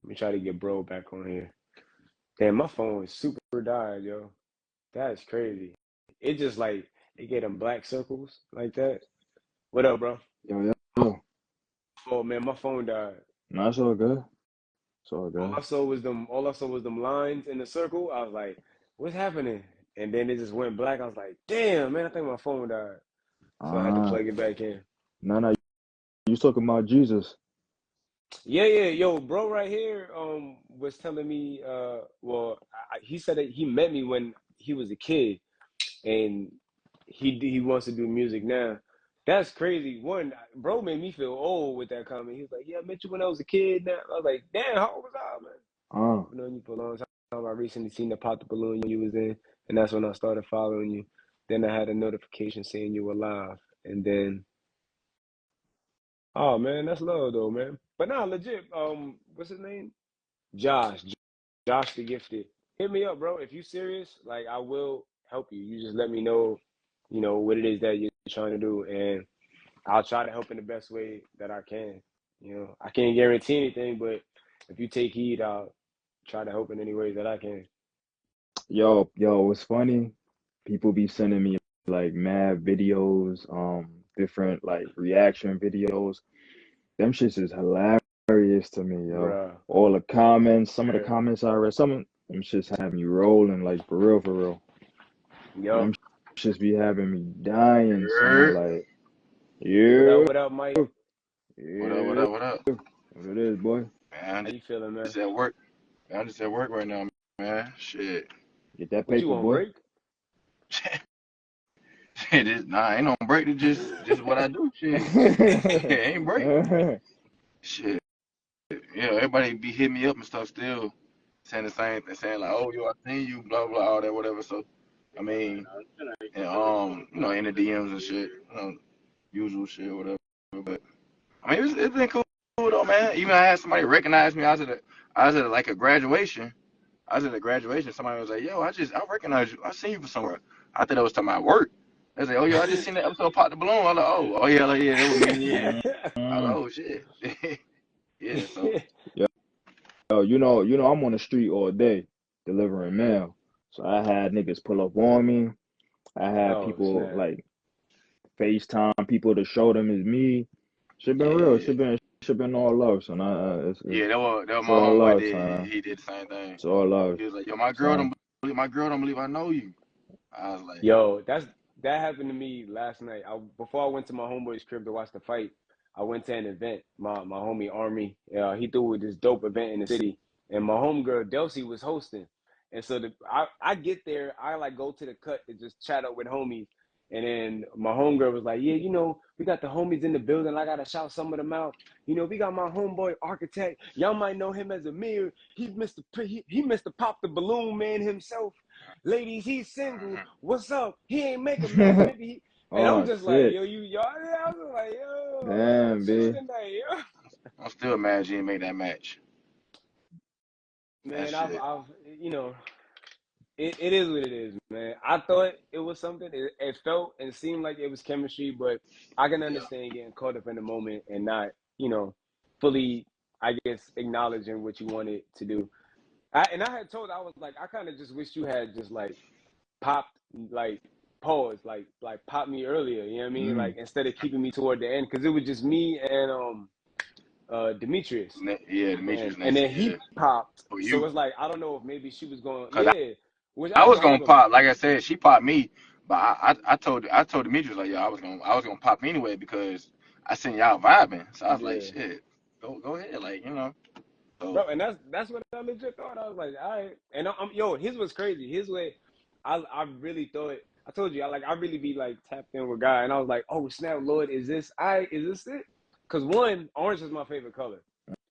Let me try to get bro back on here. Damn, my phone is super died, yo. That's crazy. It just like it get them black circles like that. What up, bro? Yo, yo, yo. Oh man, my phone died. No, it's all good. It's all All good. I saw was them. All I saw was them lines in the circle. I was like, "What's happening?" And then it just went black. I was like, "Damn, man! I think my phone died." So I had to Ah, plug it back in. no, you was talking about Jesus. Yeah, yeah, yo, bro, right here, was telling me, well, he said that he met me when he was a kid, and he wants to do music now. That's crazy. One, bro made me feel old with that comment. He was like, "Yeah, I met you when I was a kid." Now I was like, "Damn, how old was I, man?" Ah, I've known you for a long time. I recently seen the Pop the Balloon you was in, and that's when I started following you. Then I had a notification saying you were live, and then, oh man, that's love though, man. But nah, legit. What's his name? Josh. Josh the Gifted. Hit me up, bro. If you serious, like I will help you. You just let me know, what it is that you're trying to do, and I'll try to help in the best way that I can. I can't guarantee anything, but if you take heed, I'll try to help in any ways that I can. yo, it's funny. People be sending me like mad videos, different like reaction videos. Them shits is hilarious to me, yo. Bruh. All the comments, some of the Yeah. comments I read, some of them shits have me rolling, like for real, for real. Them Yup. shits be having me dying, son. Er, Like, yeah, What up, Mike? what up? What yeah, up? What up? what it is, boy. Man, How you feeling, man? just at work. Man, I'm just at work right now, man. Shit. Get that What you paper, on boy. break? Nah, I ain't on break. It's just what I do. Shit. Ain't break. Shit. Everybody be hitting me up and stuff still, saying the same thing, saying like, oh, yo, I seen you, blah, blah, all that, whatever. So, I mean, and, in the DMs and shit, usual shit, whatever. But, I mean, it's been cool though, man. Even I had somebody recognize me. I was at like a graduation. I was at a graduation. Somebody was like, "Yo, I recognize you. I seen you from somewhere." I thought that was talking about work. They was like, "Oh, yo, I just seen that episode of Pop the Balloon." I was like, "Oh yeah, like, yeah, that was me." Yeah. I was like, Mm. "Oh shit." Yeah. So Yo, you know, I'm on the street all day delivering mail. So I had niggas pull up on me. I had Oh people snap! like FaceTime people to show them it's me. Shit been real. yeah, Shit been all love, son. yeah. That was It's my all homeboy. love, Did son. he did the same thing? It's all love, He was like, "Yo, son. my girl don't believe I know you." I was like, Yo, that happened to me last night. Before I went to my homeboy's crib to watch the fight, I went to an event. My homie Army, he threw this dope event in the city, and my homegirl Delcy was hosting. And so I get there, I like go to the cut to just chat up with homies, and then my homegirl was like, "Yeah, we got the homies in the building. I gotta shout some of them out. We got my homeboy Architect. Y'all might know him as Amir. He Mr. Pop the Balloon Man himself. Ladies, he's single. What's up? He ain't make a match. Maybe he. And I'm Oh just like, shit. yo, y'all. I was like, yo, I got Damn, chilling B. tonight, yo. I'm still mad you didn't make that match. That Man, shit. I've, it is what it is, man. I thought it was something. It felt and seemed like it was chemistry, but I can Yeah. understand getting caught up in the moment and not, fully, I guess, acknowledging what you wanted to do. I had told, I was like, I kind of just wish you had just like popped, like pause, like pop me earlier. You know what I mean? Mm. Like instead of keeping me toward the end, because it was just me and Demetrius, Yeah, and Demetrius and next then to you. Yeah. he popped. For So you. it's like I don't know if maybe she was going, Cause yeah, which I I was told gonna him. pop, like I said, she popped me, but I told Demetrius like, yo, I was gonna pop anyway because I seen y'all vibing, so I was like, Yeah, shit, go ahead, like so bro, and that's what I legit thought. I was like, all right, and yo, his was crazy. His way, I really thought. I told you, I really be like tapped in with guy, and I was like, oh snap, Lord, is this it? Because one, orange is my favorite color.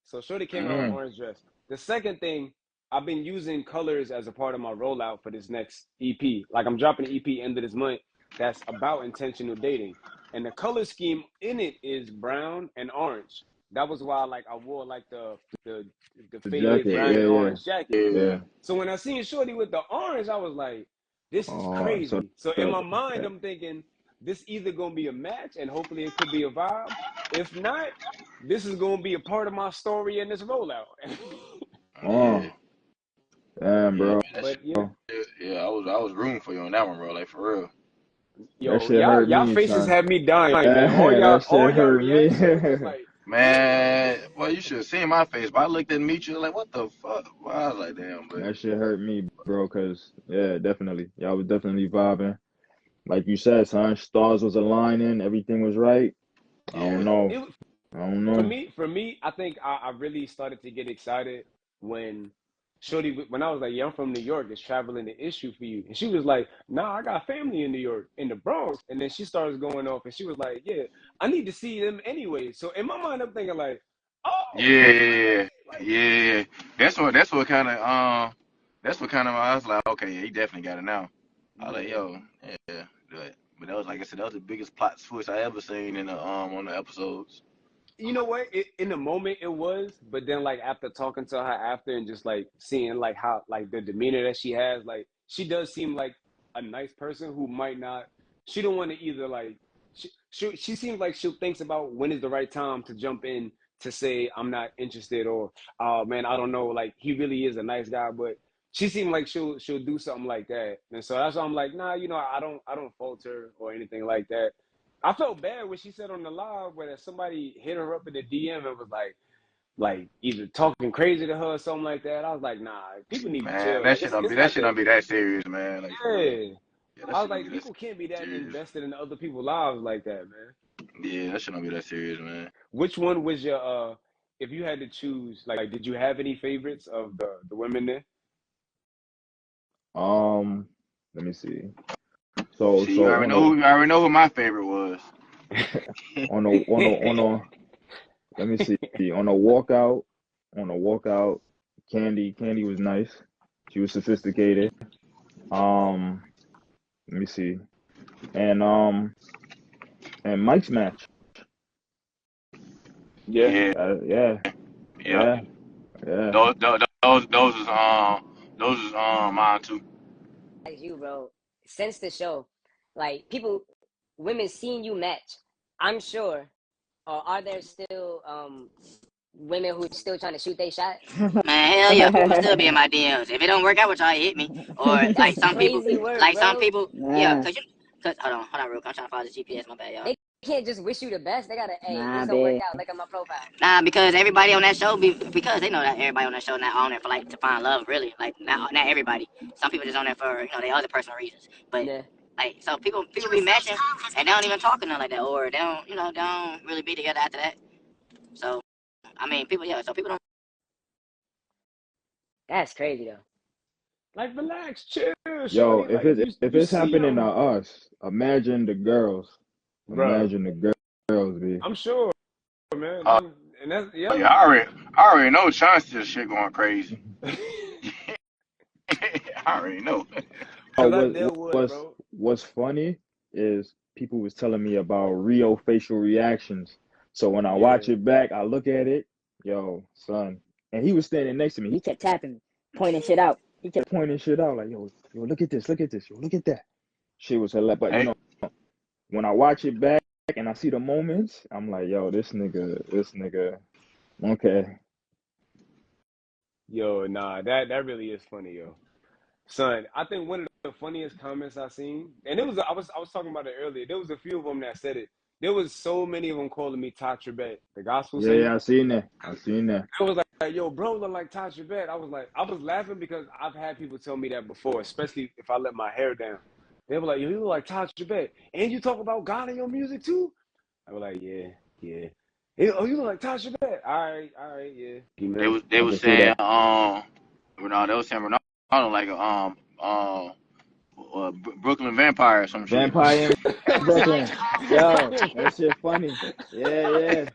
So Shorty came out in Mm. orange dress. The second thing, I've been using colors as a part of my rollout for this next EP. Like I'm dropping an EP end of this month that's about intentional dating. And the color scheme in it is brown and orange. That was why like I wore like the the The faded jacket. brown yeah, and Yeah, orange jacket. yeah, yeah. So when I seen Shorty with the orange, I was like, this is Oh, so crazy. So in the my mind, I'm thinking this either gonna be a match and hopefully it could be a vibe. If not, this is gonna be a part of my story in this rollout. Oh, damn, Yeah, man, bro. that shit. But yeah, Yeah, I was rooting for you on that one, bro. Like for real. That yo, shit hurt y'all me, faces son. had me dying, man. That All shit y'all hurt me. reaction was just like, Man, well, you should have seen my face. But I looked at Mitra like, what the fuck? Well, I was like, damn, but That shit hurt me, bro. Cause yeah, definitely, y'all was definitely vibing. Like you said, son, stars was aligning, everything was right. I don't yeah, know. it I don't for know. me, I think I really started to get excited when Shorty, when I was like, yeah, I'm from New York, is traveling an issue for you? And she was like, nah, I got family in New York, in the Bronx. And then she starts going off and she was like, yeah, I need to see them anyway. So in my mind, I'm thinking like, oh, yeah, really? Like, yeah. That's what kind of I was like, okay, yeah, he definitely got it now. I was like, yeah. yo, yeah, but that was like I said, that was the biggest plot twist I ever seen in the on the episodes. You know what? In the moment it was, but then like after talking to her after and just like seeing like how like the demeanor that she has, like she does seem like a nice person who might not. She don't want to either like she seems like she thinks about when is the right time to jump in to say I'm not interested or oh man I don't know like he really is a nice guy, but she seemed like she'll do something like that, and so that's why I'm like nah, you know I don't fault her or anything like that. I felt bad when she said on the live where somebody hit her up in the DM and was like either talking crazy to her or something like that. I was like, nah, people need to Man, chill. Like that it's shit not don't that be that serious, man. Like for real. yeah. Yeah, that I was shit don't like, be that people can't be that serious. invested in other people's lives like that, man. Yeah, that shit don't be that serious, man. Which one was your if you had to choose, like did you have any favorites of the women there? Um, Let me see. So See, you already know who my favorite was. on a let me see. On a walkout, Candy was nice. She was sophisticated. Um, Let me see. And Mike's match. Yeah. Yeah, Yeah, yeah, yeah. those is mine too. Like you, bro. Since the show, like people, women seeing you match, I'm sure. Or are there still women who still trying to shoot their shot? Man, hell yeah, people still be in my DMs. If it don't work out with y'all, hit me. Or That's crazy work, bro. yeah, Nah, cause hold on, real quick. I'm trying to follow the GPS. My bad, y'all. They can't just wish you the best. They gotta, hey, nah, this don't work bitch. out. Look at my profile. Nah, because everybody on that show because they know that everybody on that show not on there for like to find love, really. Like not everybody. Some people just on there for their other personal reasons. But Yeah. like so people be matching and they don't even talk to them like that, or they don't really be together after that. So I mean, so people don't. That's crazy though. Like relax, chill, Yo, shorty. Like if you it's see happening to him, us, imagine the girls. bro. Imagine the girls, be. I'm sure, man. Uh, And that's yeah. yeah, I already know Chauncey's shit going crazy. I already know. Oh, Cause I deal with it, bro. what's funny is people was telling me about real facial reactions. So when I watch Yeah. it back, I look at it, yo, son, and he was standing next to me. He kept tapping, pointing shit out. He kept pointing shit out like, yo, look at this, yo, look at that. Shit was hilarious. But Hey, when I watch it back and I see the moments, I'm like, yo, this nigga, okay. Yo, nah, that really is funny, yo. Son, I think one of the funniest comments I seen, and it was I was talking about it earlier. There was a few of them that said it. There was so many of them calling me Todd Trebet, the gospel singer. Yeah, I seen that. I seen that. I was like, yo, bro, look like Todd Trebet. I was laughing because I've had people tell me that before, especially if I let my hair down. They were like, yo, you look like Todd Trebet, and you talk about God in your music too. I was like, yeah, yeah. Oh, you look like Todd Trebet. All right, yeah. Amen. they I was can see saying that. Ronaldo, they was saying Ronaldo like a Brooklyn Vampire or some shit. Vampire in Brooklyn. Yo, that shit funny. Yeah, yeah.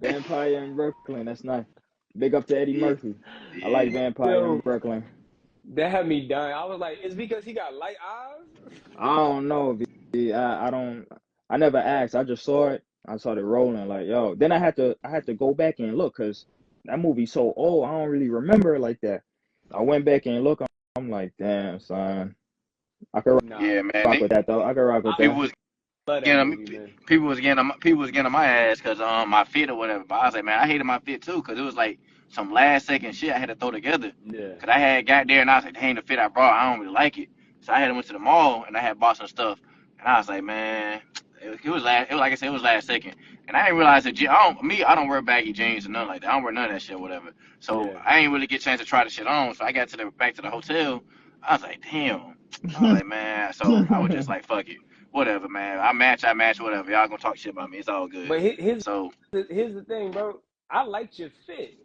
Vampire in Brooklyn. That's nice. Big up to Eddie Yeah, Murphy. I like yeah. Vampire in Yo, Brooklyn. that had me dying. I was like, it's because he got light eyes? I don't know. I don't. I never asked. I just saw it. I started rolling like, yo. Then I had to go back and look because that movie's so old. I don't really remember it like that. I went back and look. I'm like, damn, son. I could Nah, Yeah, man. rock with that though. I could rock with I People that. was love that getting movie, man. people was getting on my ass because my fit or whatever. But I was like, man, I hated my fit too because it was like some last second shit I had to throw together. Yeah. Cause I had got there and I was like, dang, the fit I brought, I don't really like it. So I had went to the mall and I had bought some stuff. And I was like, man, it was like I said, it was last second. And I didn't realize that I don't wear baggy jeans or nothing like that. I don't wear none of that shit or whatever. So Yeah. I ain't really get a chance to try the shit on. So I got back to the hotel. I was like, damn. I was like, man. So I was just like, fuck it. Whatever, man. I match, whatever. Y'all gonna talk shit about me. It's all good. But here's So the thing, bro. I liked your fit.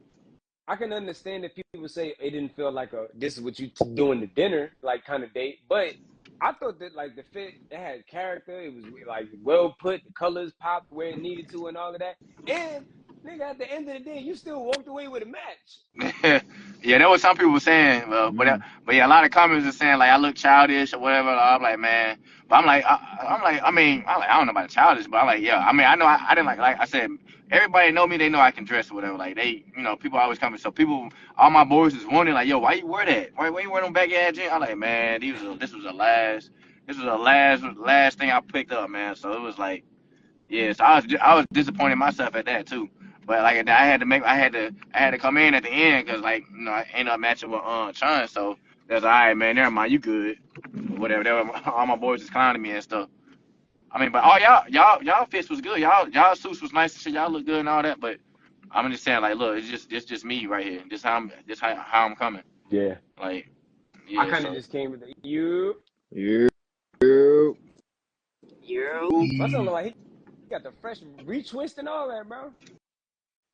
I can understand if people say it didn't feel like this is what you doing the dinner like kind of date, but I thought that like the fit, it had character. It was like well put. The colors popped where it needed to, and all of that. And nigga, at the end of the day, you still walked away with a match. yeah, that was some people were saying. But yeah, a lot of comments are saying like I look childish or whatever. I'm like, man. But I'm like, I don't know about childish, but I'm like, yeah. I mean, I know I didn't like I said, everybody know me. They know I can dress or whatever. Like they, people always come. So all my boys is wondering like, yo, why you wear that? Why you wear them baggy ass jeans? I'm like, man, this was the last thing I picked up, man. So it was like, yeah. So I was disappointed in myself at that too. But like I had to come in at the end because like I ended up matching with Chun. So that's all right, man. Never mind, you good. Whatever. All my boys was clowning me and stuff. I mean, but all y'all fits was good. Y'all suits was nice and shit. Y'all look good and all that. But I'm just saying, like, look, it's just me right here. This how I'm coming. Yeah. Like, yeah. I kind of just came with you. What's up, like he got the fresh retwist and all that, bro.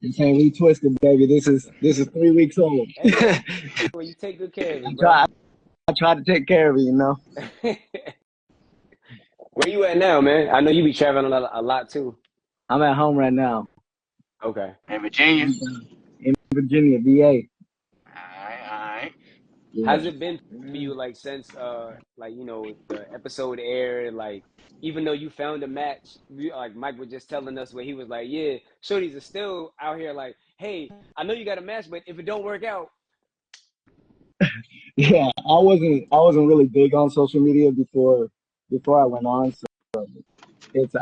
This ain't retwisted, baby. This is 3 weeks old. Hey, well, you take good care of it, bro. I try to take care of it, you know. Where you at now, man? I know you be traveling a lot too. I'm at home right now. Okay. In Virginia. In Virginia, VA. All right. Yeah. How's it been for you, like, since like, the episode aired, like, even though you found a match, like Mike was just telling us where he was like, yeah, shorties are still out here like, hey, I know you got a match, but if it don't work out. Yeah, I wasn't really big on social media before I went on, so it's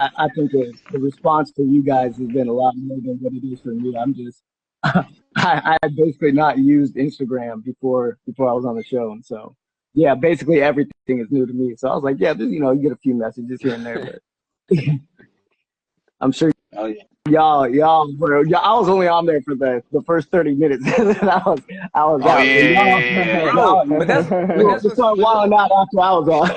I think the response to you guys has been a lot more than what it is for me. I'm just I had basically not used Instagram before I was on the show, and so yeah, basically everything is new to me. So I was like, yeah, you get a few messages here and there, but I'm sure y'all I was only on there for the first 30 minutes. And I was out. Yeah. Bro, but that's what's wilding out after I was on.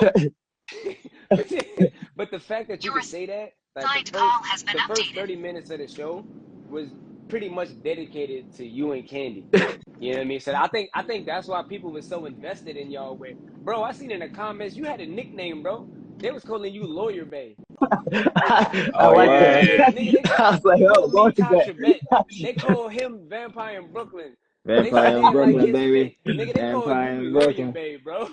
But the fact that you could say that, like the first 30 minutes of the show was pretty much dedicated to you and Candy. You know what I mean? So I think that's why people were so invested in y'all. Where, bro, I seen in the comments you had a nickname, bro. They was calling you Lawyer Bay. I like that. I was like, oh, Lawyer Bay. They call him Vampire in Brooklyn. Vampire in Brooklyn, baby. Nigga, they call you Lawyer Bay, bro.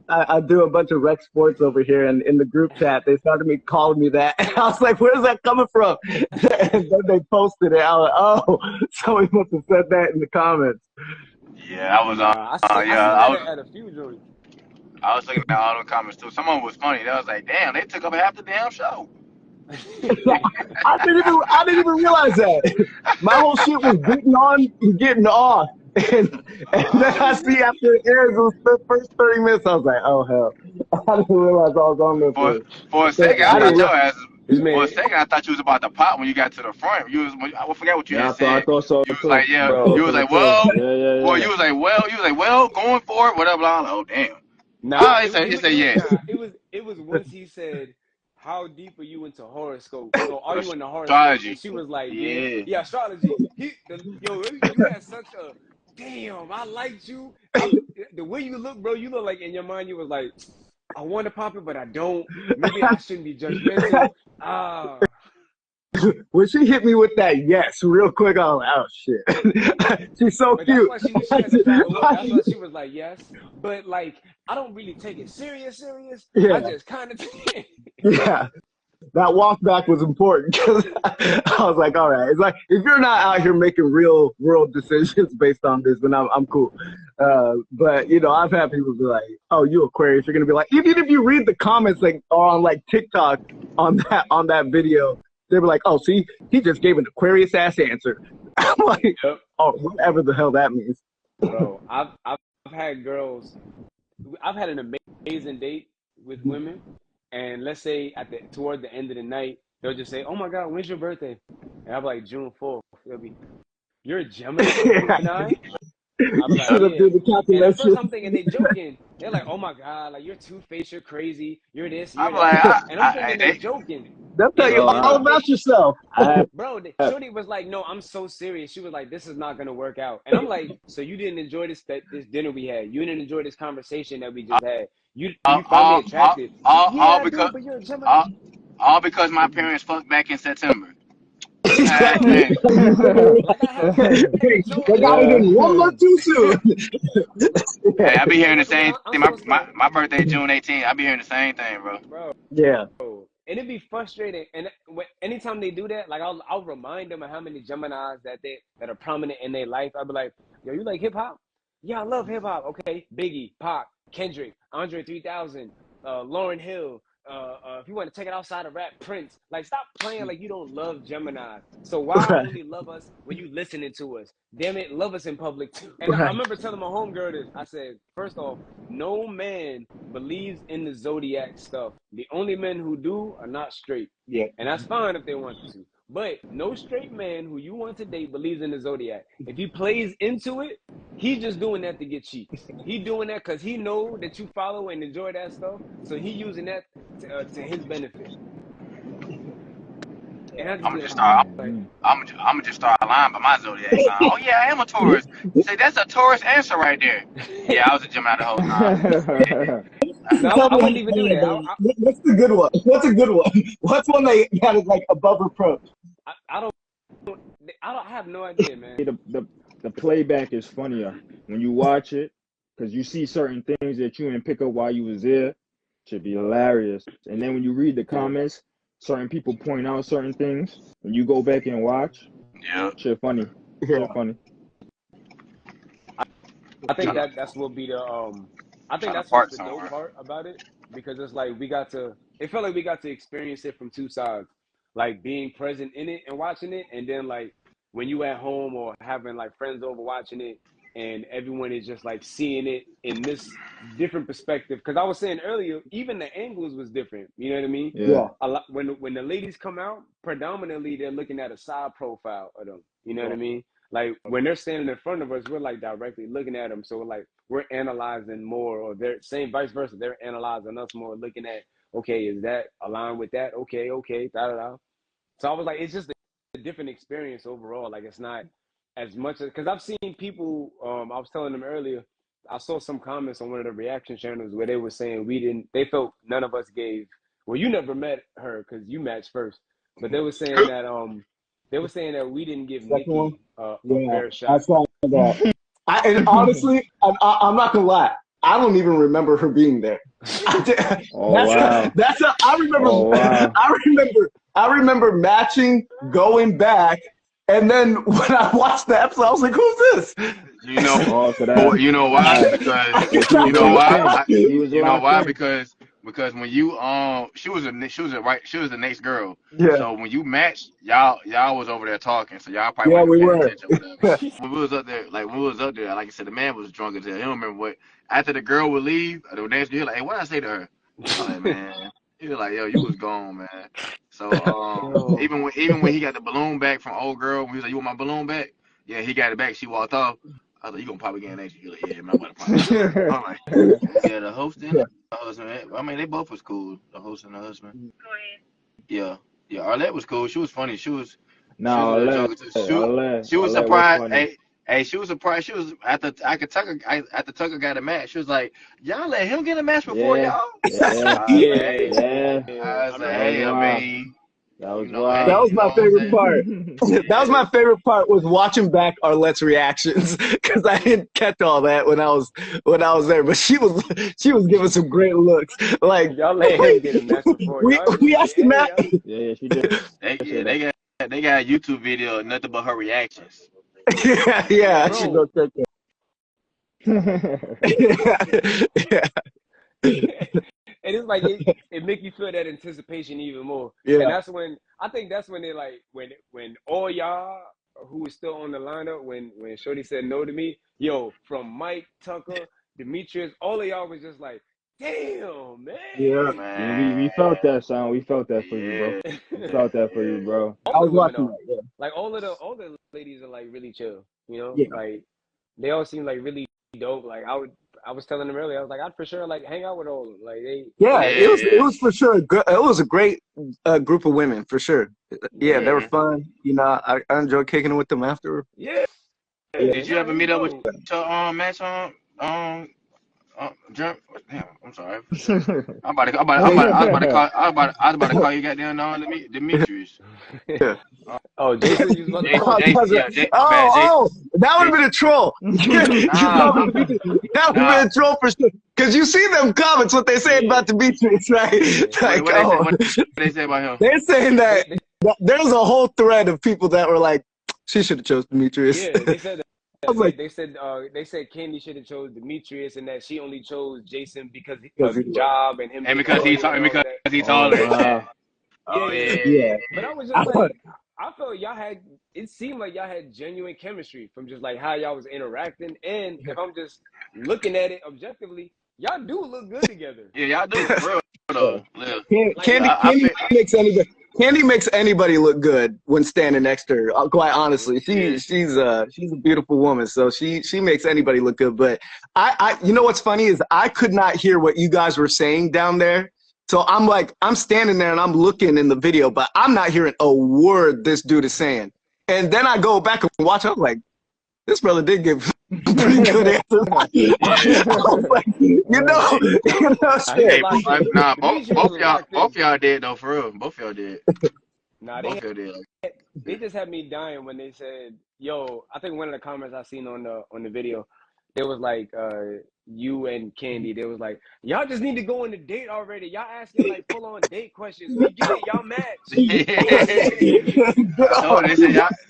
I do a bunch of rec sports over here, and in the group chat they started calling me that. And I was like, where's that coming from? And then they posted it. I was like, oh, somebody must have said that in the comments. Yeah, I was on. I was at a few joints. I was looking at all the comments too. Some of them was funny. They was like, damn, they took up half the damn show. I didn't even realize that. My whole shit was getting on and getting off. And then I see after it airs, it was the first 30 minutes, I was like, oh, hell. I didn't realize I was on there for a second. I thought you was about to pop when you got to the front. I forgot what you had said. I thought so. You was like, yeah. Bro, you was like, well. Yeah. Well, you was like, well, going for it, whatever. I was like, oh, damn. Nah, it's a yes. It was once he said, how deep are you into horoscope? So are you into horoscope? Astrology. And she was like, yeah, astrology. You had such a, damn, I liked you. The way you look, bro, you look like in your mind, you was like, I want to pop it, but I don't. Maybe I shouldn't be judgmental. When she hit me with that yes real quick, I was like, oh shit. She's so cute. That's why she was like, yes. But like, I don't really take it serious. Yeah. I just kind of take it. Yeah. That walk back was important because I was like, all right. It's like, if you're not out here making real world decisions based on this, then I'm cool. But I've had people be like, oh, you Aquarius. You're going to be like, even if you read the comments like on like TikTok on that video, they were like, oh, see, he just gave an Aquarius ass answer. I'm like, Yep. oh, whatever the hell that means. Bro, I've had girls. I've had an amazing date with women, and let's say toward the end of the night, they'll just say, "Oh my God, when's your birthday?" And I'm like, "June 4th." They'll be, "You're a Gemini?" I'll be You like, should have "Yeah." did the And at first calculation. I'm thinking they joking. They're like, "Oh my God, like you're two-faced, you're crazy, you're this, you're I'm that," like, and I'm thinking they they, joking. They'll tell And you Bro, and all they about yourself. I have, bro, Shorty was like, "No, I'm so serious." She was like, "This is not gonna work out," and I'm like, "So you didn't enjoy this dinner we had? You didn't enjoy this conversation that we just had? Do you find me all, all, attractive?" all Yeah, I do, because, but you're a Gemini. all, all because my parents fucked back in September. Bro, Man, like I have Hey, no, they got it listen, in 1 month too soon. hey, I be hearing the what same I'm thing. supposed to, My birthday June 18th. I be hearing the same thing, bro. bro. Yeah. And it'd be frustrating. And anytime they do that, like I'll remind them of how many Geminis that are prominent in their life. I'll be like, "Yo, you like hip hop? Yeah, I love hip hop. Okay, Biggie, Pac, Kendrick, Andre 3000, Lauryn Hill. If you want to take it outside of rap, Prince. Like, stop playing like you don't love Gemini. So why Right. only love us when you listening to us? Damn it, love us in public too." And I Right. remember telling my homegirl this. I said, first off, no man believes in the zodiac stuff. The only men who do are not straight. Yeah. And that's fine if they want to. But no straight man who you want to date believes in the zodiac. If he plays into it, he's just doing that to get cheeks. He doing that because he know that you follow and enjoy that stuff. So he using that to his benefit. And I just I'm be gonna just like, start. Mhm. I'm gonna just start lying by my zodiac sign. Oh yeah, I am a Taurus. Say that's a Taurus answer right there. Yeah, I was a Gemini the whole time. no, Tell I me how wouldn't you even do feel that. about it. What's the good one? What's a good one? What's one that is like above reproach? I don't. I have no idea, man. the playback is funnier when you watch it because you see certain things that you didn't pick up while you was there. Should be hilarious. And then when you read the comments, certain people point out certain things. When you go back and watch, Yeah, shit funny. Yeah. Shit funny. I think trying to that's what be the I think trying to that's what's park the dope somewhere. part about it, because it's like it felt like we got to experience it from two sides, like being present in it and watching it, and then like when you at home or having like friends over watching it, and everyone is just like seeing it in this different perspective. Because I was saying earlier, even the angles was different. You know what I mean? Yeah. Yeah. A lot when the ladies come out, predominantly they're looking at a side profile of them. You know what I mean? Like when they're standing in front of us, we're like directly looking at them. So we're analyzing more, or they're same vice versa. They're analyzing us more, looking at, okay, is that aligned with that? Okay, da da da. So I was like, it's just a different experience overall. Like it's not as much as, because I've seen people. I was telling them earlier. I saw some comments on one of the reaction channels where they were saying they felt none of us gave. Well, you never met her because you matched first, but they were saying that we didn't give Second one. Nikki a Yeah. fair I shot. saw that. And honestly, I'm not gonna lie. I don't even remember her being there. Oh wow. I remember. Oh wow. I remember matching, going back, and then when I watched the episode, I was like, "Who's this?" You know, Oh, so that. you know why? Because Yeah, she you was know locked why? in. He was You know locked why? in. Because when you she was the next girl. Yeah. So when you matched, y'all was over there talking. So y'all probably Yeah, weren't even we paying were. attention or whatever. When we was up there, like I said, the man was drunk as hell. He don't remember what. After the girl would leave, the next girl, like, hey, what did I say to her? I'm like, man. He was like, yo, you was gone, man. So Yo, even when he got the balloon back from old girl, when he was like, you want my balloon back? Yeah, he got it back. She walked off. I was like, you gonna probably get an extra? He was like, yeah, man, I'm about to probably get it. I'm like, yeah, the host and the husband. I mean, they both was cool. The host and the husband. Yeah, yeah. Arlette was cool. She was funny. She was a Nah, little joker too. She was Arlette was surprised. funny. Hey, she was surprised. She was after Tucker got a match. She was like, y'all let him get a match before Yeah, y'all. yeah, I was like, yeah, hey, yeah. yeah. I I was like, That remember was hey, I that. wild. mean, That was That hey, wild. was you know my what I'm favorite saying? part. That was Yeah. my favorite part was watching back Arlette's reactions because I didn't catch all that when I was there. But she was giving some great looks. Like Y'all let him get a match before we y'all. Didn't we say, asked him hey, that. y'all. Yeah, she did say that. They got a YouTube video of nothing but her reactions. Yeah, yeah, I should go Bro. check that. And it's like it make you feel that anticipation even more. And Yeah, I think that's when they like when all y'all who was still on the lineup when Shorty said no to me. Yo, from Mike, Tucker, Demetrius, all of y'all was just like, damn, man. Yeah, Yeah, Man, we felt that, son. We felt that for you, bro. yeah. We felt that for you, bro. I All the was women watching are. that. Yeah, Like all the ladies are like really chill, you know? yeah, Like they all seem like really dope. Like I was telling them earlier, I was like, I'd for sure like hang out with all of them. Like yeah. they It Yeah, was it yeah. was for sure. It was a great group of women for sure. Yeah, they yeah. were hmm fun. You know, I enjoyed kicking it with them after. Yeah. Yeah, Did you Nah, ever it was meet up with dope. your match on jump? Damn, I'm sorry. I was about to call you goddamn Demetrius. yeah. Oh, Jason, you was about to call Oh, me? that's right. My bad, That would have been a troll. You Nah, called me Demetrius. That would have nah. been a troll for sure. Because you see them comments, what they saying Yeah. about Demetrius, right? Yeah. Like, What they say? oh, What they say about him? they're saying that They there's a whole thread of people that were like, she should have chose Demetrius. yeah, they said I was that. like, They said Candy should have chose Demetrius and that she only chose Jason because because of he the was. job and him And being a because lawyer and all of that. he's Oh taller and shit. wow. Yeah, Oh yeah. Yeah. But I was I just thought, like, I felt y'all had. It seemed like y'all had genuine chemistry from just like how y'all was interacting, and if I'm just looking at it objectively, y'all do look good together. Yeah, y'all do for real yeah. though. Live. Like Candy, I feel. Candy makes anybody look good when standing next to her. Quite honestly, Yeah. she's a beautiful woman, so she makes anybody look good. But you know what's funny is I could not hear what you guys were saying down there. So I'm standing there and I'm looking in the video, but I'm not hearing a word this dude is saying. And then I go back and watch. I'm like, this brother did give pretty good answers. I was like, he was shit. locked in. Nah, Demetrius was locked both in. y'all did though, for real. Both y'all did. Nah, Both y'all did. they just had me dying when they said, "Yo," I think one of the comments I seen on the video, there was like, you and Candy. They was like, "Y'all just need to go on a date already. Y'all asking like full on date questions. We get it. Y'all match." I told you,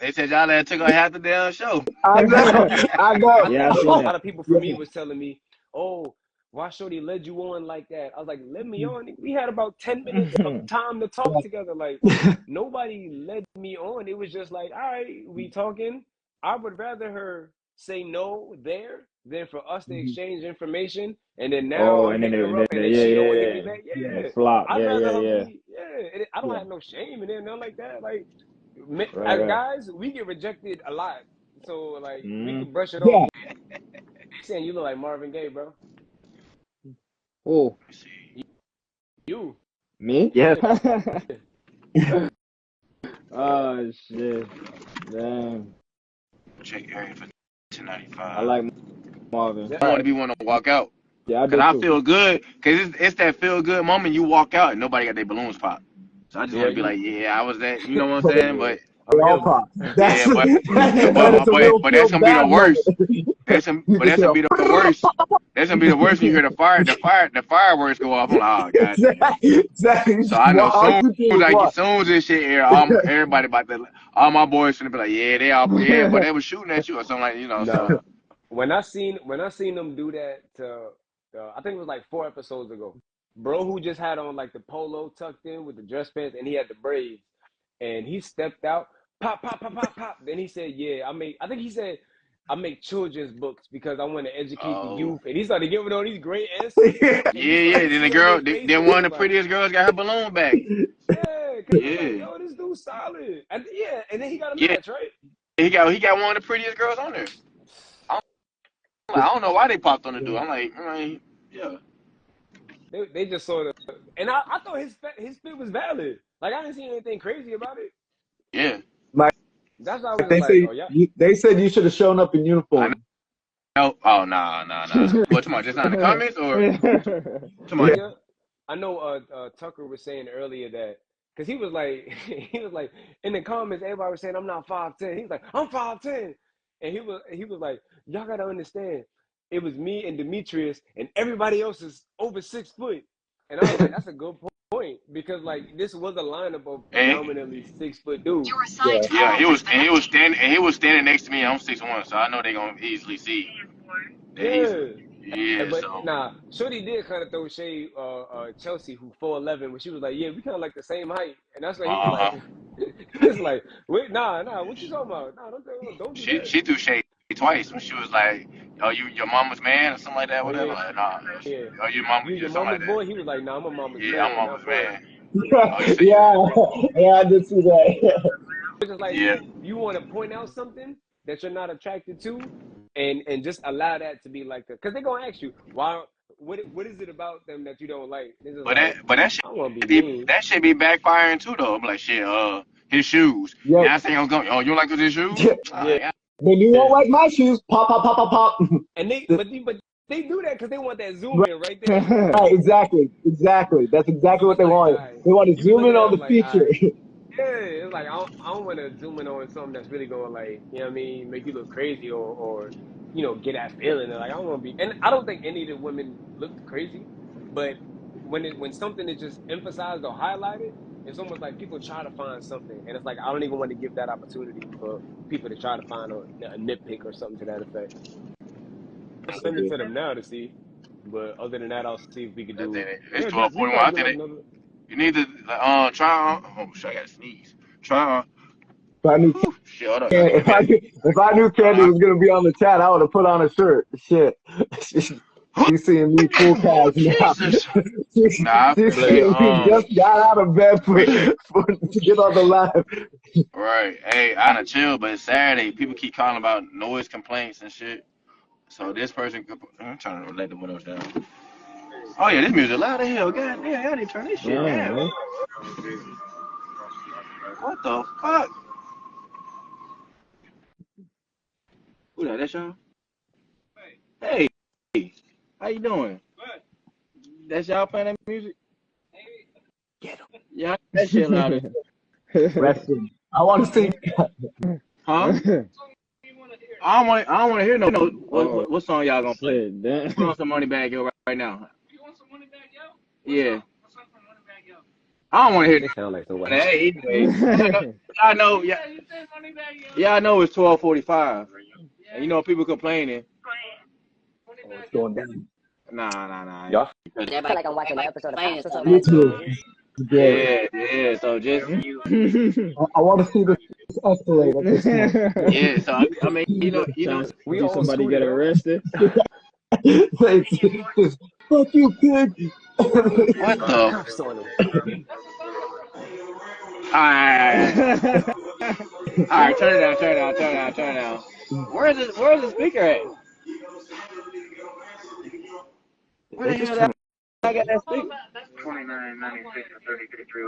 they said y'all had took on half the damn show. I know. I Yeah, I think seen a that. lot of people from me was telling me, "Oh, why Shorty led you on like that?" I was like, "Let me on. We had about 10 minutes of time to talk together. Like nobody led me on. It was just like, all right, we talking. I would rather her say no there than for us to exchange information. And then now Oh, I'm and then hitting her up, and then yeah, she yeah, don't hit yeah. me back. Yeah. Yeah, Flop. I'd Yeah, rather yeah, her yeah. be. Yeah, I don't have no shame in it, nothing like that. Like Right, as right. guys, we get rejected a lot. So like we Mm. can brush it Yeah. off. Saying you look like Marvin Gaye, bro. Oh, You. me? Yes. Oh shit. Damn. Check area for I 1095. like Marvin. Yeah. I want to be one to walk out. Yeah, I Cause do I too. feel good. Cause it's that feel good moment you walk out and nobody got their balloons popped. So I just Yeah, want to be you. like, yeah, I was that. You know what I'm But saying? Yeah. But I'm all here. pop. yeah, That's but that is a real feel that's gonna be the bad moment. worst. You But just that's hear gonna be the worst. That's gonna be the worst when you hear the fireworks go off. I'm like, oh god damn. exactly. You So just I know walk. All soon you do as is walk. soon as this shit air, everybody about to, all my boys gonna be like, yeah, but they was shooting at you or something like, so Nah. When I seen them do that to, I think it was like 4 episodes ago. Bro, who just had on like the polo tucked in with the dress pants, and he had the braids, and he stepped out, pop, pop, pop, pop, pop. Then he said, "Yeah, I think he said I make children's books because I want to educate the oh youth." And he started giving all these great answers, and you yeah. started Then the seeing girl, their faces. then It one was of the like, prettiest girls got her balloon back. yeah, because it was like, Yeah, yo, this dude's solid, and yeah, and then he got a yeah. match, right? He got one of the prettiest girls on there. I don't know why they popped on the dude. I'm like, yeah. They just sort of, and I thought his fit was valid. Like I didn't see anything crazy about it. Yeah. Like That's why I was just they like, say, oh yeah, they said you should have shown up in I uniform. know. Oh, nah. What, tomorrow? Just not in the comments or tomorrow? Yeah. yeah. I know. Tucker was saying earlier that because he was like, he was like in the comments, everybody was saying I'm not 5'10". He was like, I'm 5'10", and he was like, y'all gotta understand, it was me and Demetrius, and everybody else is over 6 foot, and I was like, that's a good point because like this was a lineup of And predominantly 6 foot dudes. Yeah. yeah, he was standing next to me. I'm 6'1", so I know they gonna easily see that he's Yeah. Yeah, But so nah, Shorty did kind of throw shade Chelsea, who 4'11", when she was like, yeah, we kind of like the same height, and that's why he was like, uh it's like, wait, nah, what you talking about? Nah, don't do that. she threw shade twice when she was like, "Oh, you your mama's man" or something like that, Oh whatever. yeah, Like, nah, yeah. oh, your mama, You yeah, your something like mama's that. boy? He was like, nah, I'm a mama's Yeah, I'm man, not mama's boy. man. Yeah, Oh, you say, yeah, yeah, I did see that. It's just like yeah, you want to point out something that you're not attracted to, and just allow that to be like the, because they're gonna ask you why. What is it about them that you don't like? This is like, but that shit I don't want to be be mean. that shit be backfiring too though. I'm like, shit, his shoes. Yeah, Now I think I'm going. Oh, you don't like his shoes? yeah. Yeah, Yeah. Then you won't like my shoes. Pop, pop, pop, pop, pop. and they do that because they want that zoom Right, in right there. They want exactly, exactly. That's exactly so what it's they like, all wanted. right, They want to you be zoom in looking at on them the like, all feature. right, yeah, it's like I don't want to zoom in on something that's really going to, like, you know what I mean, make you look crazy or get that feeling. Like, I don't want to be, and I don't think any of the women looked crazy, but when something is just emphasized or highlighted, it's almost like people try to find something, and it's like I don't even want to give that opportunity for people to try to find a nitpick or something to that effect. I'll send it to them now to see, but other than that, I'll see if we could I think do. it's Yeah, we 12:41. probably I do think like another. you need to try on. Oh shit, I gotta sneeze. Try on. If I knew, Whew, shit, hold on. Y'all give me if I knew Candy a. was gonna be on the chat, I would have put on a shirt. Shit, she's seeing me full Oh cash now. Jesus! she's, Nah, I she's feel you. seeing me just got out of bed to get on the live. Right. Hey, I done chill, but it's Saturday. People keep calling about noise complaints and shit. So this person, I'm trying to let the windows down. Oh yeah, this music loud as hell. God damn, y'all need to turn this shit down. Yeah. What the fuck? Who that? That's y'all? Hey, how you doing? That's y'all playing that music? Yeah, that shit loud as Resting. I want to see. huh? I don't want to hear no. Oh What song y'all gonna play? shit, damn. Put on some Money Bag Yo right now. Yeah. I don't want to hear They sound like somebody. that. Hey, anyway, I know. Yeah, yeah, I know it's 12:45. And you know people complaining. Oh, it's going down. Nah. Y'all, I feel like I'm watching an episode of Cops or Me something. too. Great. Yeah. So just I want to see this escalate at this point. yeah. So I mean, Trying to we see all somebody get scooted, huh? arrested. It's, fuck you, kid. what Call the the? cops on them. All right. Turn it down. Where's the speaker at? Where They the just hell turn. that I got that speaker?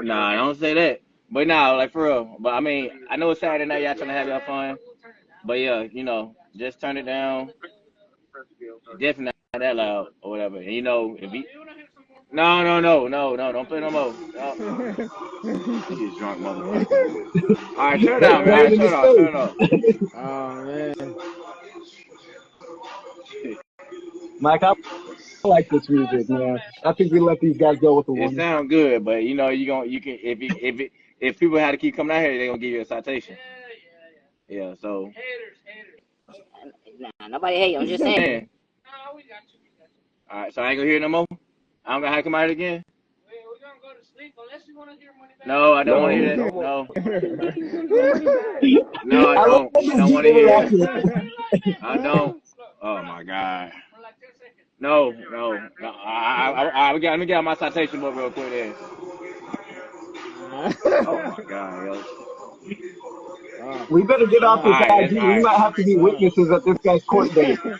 Nah, don't say that. But nah, like for real. But I mean, I know it's Saturday night, y'all trying to have y'all fun. But yeah, just turn it down. Definitely not that loud or whatever. And if he no, don't play no more. No. He is drunk motherfucker. All right, turn it They down, man. All played right, in the turn it off. state. Oh man. Mike, I like this music, man. I think we let these guys go with the It one. sounds good, but you can if people had to keep coming out here, they gonna give you a citation. Yeah, so Nah, nobody hate you. I'm just saying. man. All right, so I ain't gonna hear it no more. I don't gotta have to come out again. No, I don't want to hear No, that. no more. No, No money back. no, I I love don't. I this don't deep want to hear that. interaction. I don't. Oh my god. No. I'm gonna get out my citation book real quick there. Oh my god, yo. Oh, We better get off oh, this All right, IG. all We right. might have to be oh. witnesses at this guy's court date. You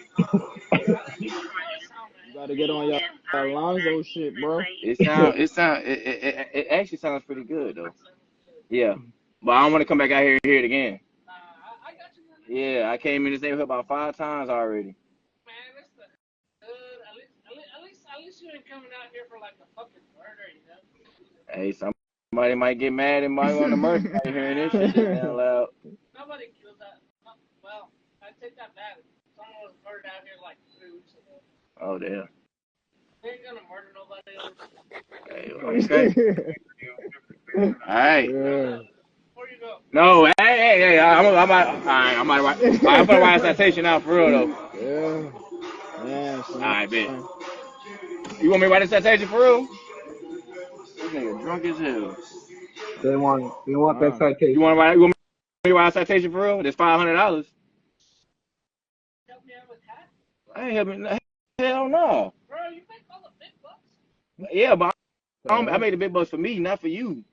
gotta get on your Alonzo shit, bro. It actually sounds pretty good though. Yeah, but I don't want to come back out here and hear it again. Yeah, I came in this neighborhood about 5 times already. Hey, somebody might get mad and might want to murder out hearing this shit that damn loud. Oh damn. Hey, okay. All right. Yeah. No, hey, I'm gonna write a citation out for real though. Yeah. Yeah, All son. right, bet. You want me to write a citation for real? This nigga drunk as hell. They want that Fine. citation. You want me to write a citation for real? That's $500. I ain't helping. Hell no. Yeah, but I made the big bucks for me, not for you.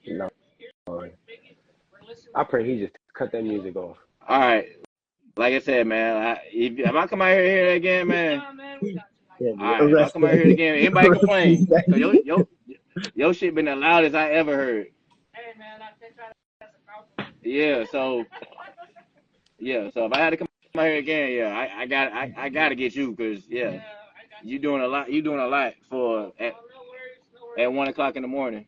No, I pray he just cut that music off. All right. Like I said, man, if I come out here again, man. Yeah, All right, if I arrest come out here that. again, anybody Arrest complain, that. cause your shit been the loudest I ever heard. Yeah, so if I had to come out here again, yeah, I gotta get you, cause yeah, you doing a lot for at 1 o'clock in the morning.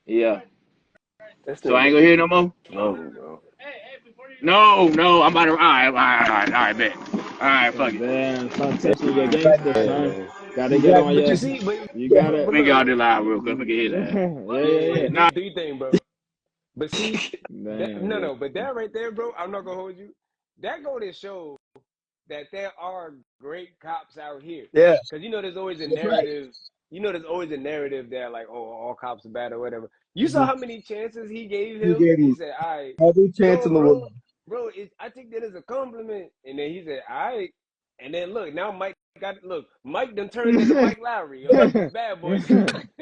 Yeah. This So I ain't nigga. gonna hear no more. No, bro. No, I'm about to. All right, bet. All right, fuck it. Man, start testing your gangster, Yeah, son. man. Gotta get on But you your. see, You gotta. Let but me get look, out this live real quick. Forget his ass. Yeah. do Nah, your thing, bro. But see, Damn, bro. but that right there, bro, I'm not gonna hold you. That go to show that there are great cops out here. Yeah, Because there's always a that's right. narrative. There's always a narrative that like, oh, all cops are bad or whatever. You saw how many chances he gave He him? gave He him said, all right, every chance no, in the world. bro, I think that is a compliment. And then he said, all right. And then look, now Mike done turned into Mike Lowry of this bad boy.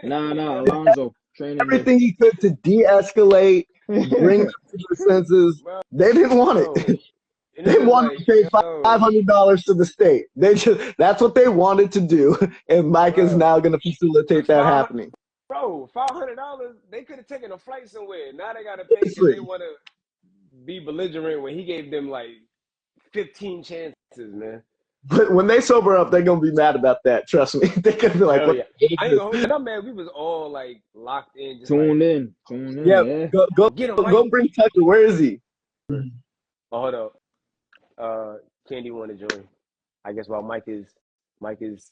Nah, Alonzo training him. Everything he could to de-escalate, bring them to their senses. Bro, They didn't want bro. it. And They it was wanted to pay $500 to the state. That's what they wanted to do, and Mike is bro, now going to facilitate that happening. bro, $500. They could have taken a flight somewhere. Now they got to pay because they Seriously. want to be belligerent when he gave them like 15 chances, man. But when they sober up, they're going to be mad about that. Trust me. They're going to be like, Hell what yeah. the I hell ain't is gonna hold this? you. And I'm mad. We was all like locked in, just Tuned like, in. Yeah, Yeah. get him, go Mike. bring Tucker. Where is he? Oh, hold up. Candy want to join. I guess while Mike is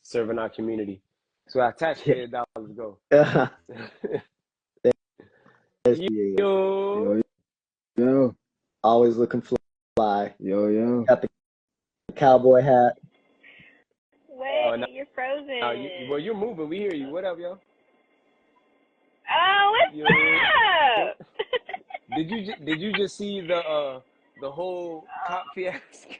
serving our community. So our taxpayer dollars go. Yo. Yo. Always looking fly. Yo. Got the cowboy hat. Wait, you're frozen. Well, you're moving. We hear you. What up, yo? Oh, what's up? Did you just see the whole cop fiasco?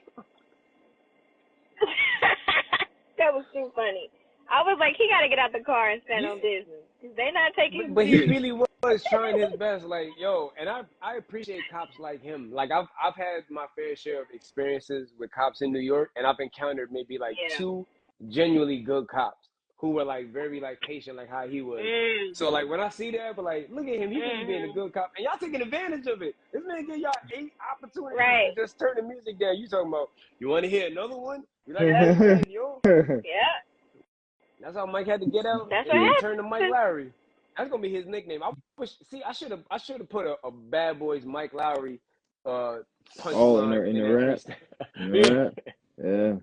That was too funny. I was like, he got to get out the car and stand on business. They not taking But he really was trying his best, like, yo, and I appreciate cops like him. Like I've had my fair share of experiences with cops in New York, and I've encountered maybe like two genuinely good cops who were like very like patient, like how he was. So like when I see that, but like look at him, he really being a good cop, and y'all taking advantage of it. This man give y'all 8 opportunities to just turn the music down. You talking about you want to hear another one? You like that, yo? Yeah. That's how Mike had to get out. That's and turn to Mike Lowry. That's gonna be his nickname. I should have put a Bad Boys Mike Lowry punchline in the rap. Yeah.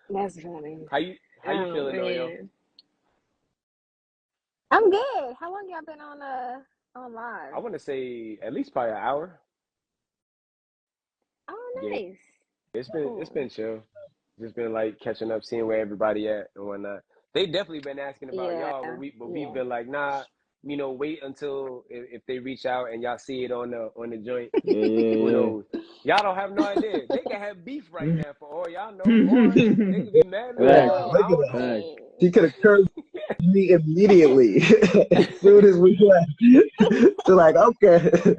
That's funny. How you feeling though, yo? I'm good. How long y'all been on live? I want to say at least probably an hour. Oh, nice. Yeah. It's been chill. Just been like catching up, seeing where everybody at and whatnot. They definitely been asking about y'all, but we've been like, nah, wait until if they reach out and y'all see it on the joint. Who knows? Y'all don't have no idea. They can have beef right now for all y'all know. Or they could be mad at Right. He could have cursed me immediately as soon as we left. So like, okay.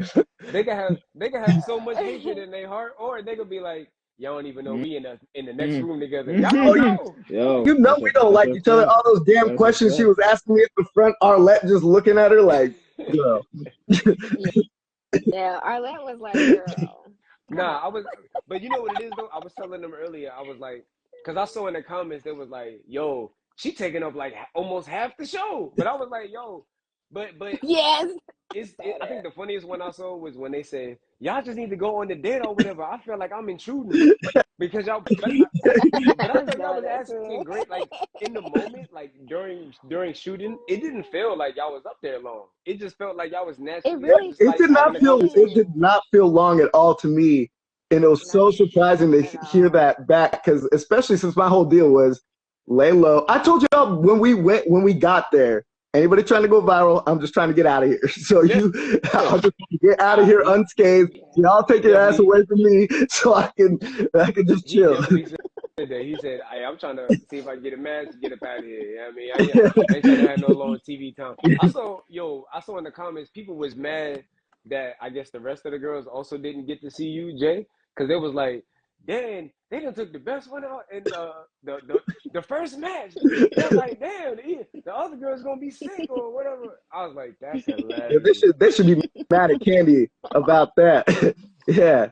They can have so much hatred in their heart, or they could be like, y'all don't even know we in the next room together. Y'all don't know. Yo, we don't like each other. All those damn questions she was asking me at the front, Arlette just looking at her like, girl. Yeah, Arlette was like, girl. Nah, but you know what it is though? I was telling them earlier, I was like, because I saw in the comments, they was like, yo, she taking up like almost half the show. But I was like, yo, but yes. I think the funniest one I saw was when they said, y'all just need to go on the date or whatever. I feel like I'm intruding. because y'all, but I thought y'all No, was that's asking real. great. Like in the moment, like during shooting, it didn't feel like y'all was up there long. It just felt like y'all was It naturally really just It like did having not a feel it conversation. did didn't. not feel long at all to me. And it was Not so surprising to at hear all. that back because especially since my whole deal was lay low. I told y'all when we got there, anybody trying to go viral, I'm just trying to get out of here. So Yeah, I'll just get out of here he unscathed. Yeah. Y'all he take your ass definitely away from me so I can just he chill. definitely said that. He said, "Hey, I'm trying to see if I can get a match, get up out of here." You know what I mean, I ain't trying to have no long TV time. I saw in the comments people was mad that I guess the rest of the girls also didn't get to see you, Jay, because it was like, damn, they done took the best one out in the first match. They're like, damn, the other girl's gonna be sick or whatever. I was like, that's Yeah, hilarious. they should be mad at Candy about that. Yeah.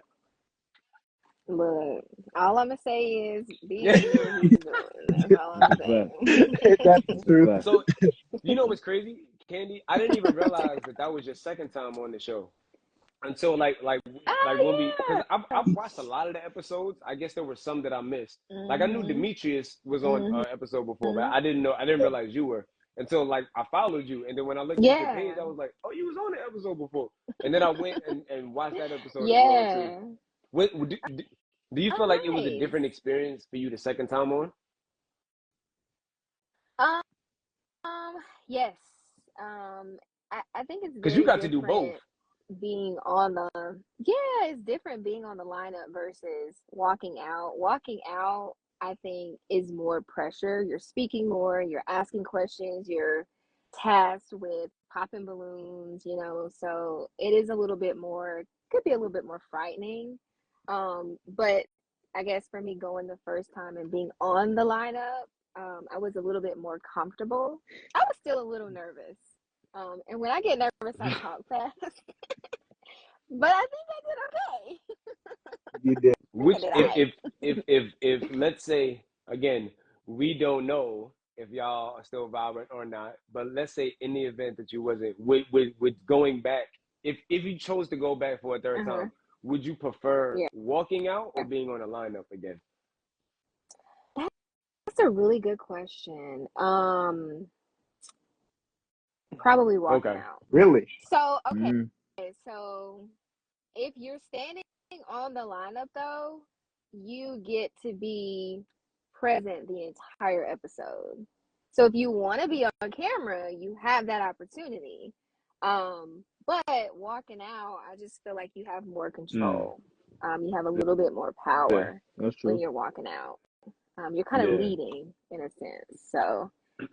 But all I'm gonna say is Yeah. BG knew what he was doing. That's all I'm That's a fact. saying. That's That's a true. fact. So you know what's crazy, Candy? I didn't even realize that that was your second time on the show until like when we because Oh I've watched a lot of the episodes. I guess there were some that I missed. yeah. Like I knew Demetrius was on Mhm. episode before, but I didn't realize you were until like I followed you, and then when I looked at your page, Yeah. I was like, oh, you was on the episode before, and then I went and watched that episode as well too. Yeah. What do you feel like it Oh, was a nice. different experience for you the second time on? Um, yes. I think it's Because you very got to do both. different being on the, yeah, it's different being on the lineup versus walking out. Walking out, I think, is more pressure. You're speaking more, you're asking questions, you're tasked with popping balloons, so it is a little bit more, could be a little bit more frightening. But I guess for me going the first time and being on the lineup, I was a little bit more comfortable. I was still a little nervous. And when I get nervous, I talk fast. But I think I did okay. You did. I think I Which did all right. if let's say again, we don't know if y'all are still vibrant or not, but let's say in the event that you wasn't with going back, if you chose to go back for a third Uh-huh. time, would you prefer Yeah. walking out or being on a lineup again? That's a really good question. Probably walking Okay. out. Really? So, okay. Mm, So if you're standing on the lineup though, you get to be present the entire episode. So if you want to be on camera, you have that opportunity. But walking out, I just feel like you have more Mm. control. You have a little bit more Yeah. power that's when true. you're walking out. You're kind of Yeah. leading in a sense. So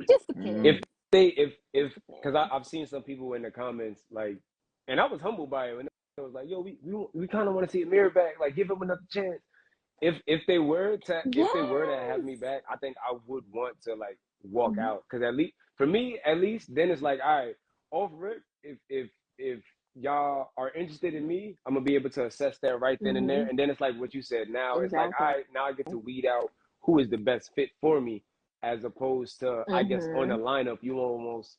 just If Mm, depends. if Just because depends. I've seen some people in the comments like, and I was humbled by it. And I was like, yo, we kind of want to see Amir back. Like, give him another chance. If they were to have Yes. me back, I think I would want to like walk Mhm. out because at least for me, at least then it's like, all right, off rip. If y'all are interested in me, I'm gonna be able to assess that right then and there. Mhm. And then it's like what you said. Now it's like, all Exactly. right, now I get to weed out who is the best fit for me, as opposed to I guess on the Mhm. lineup you almost,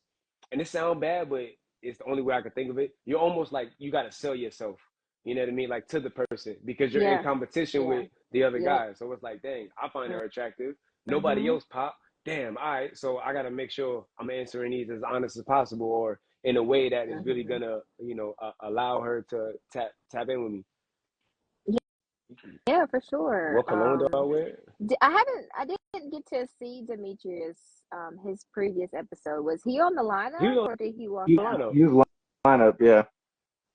and it sounds bad, but it's the only way I can think of it. You're almost like you got to sell yourself. You know what I mean? Like to the person because you're in Yeah. competition Yeah. with the other Yep. guys. So it's like, dang, I find her attractive. Nobody Mhm. else pop. Damn, all right. So I got to make sure I'm answering these as honest as possible or in a way that is really Mhm. gonna, allow her to tap in with me. Yeah, for sure. What cologne do I wear? I didn't get to see Demetrius his previous episode. Was he on the He lineup was or did he walk You, on the out? lineup. you lineup, yeah.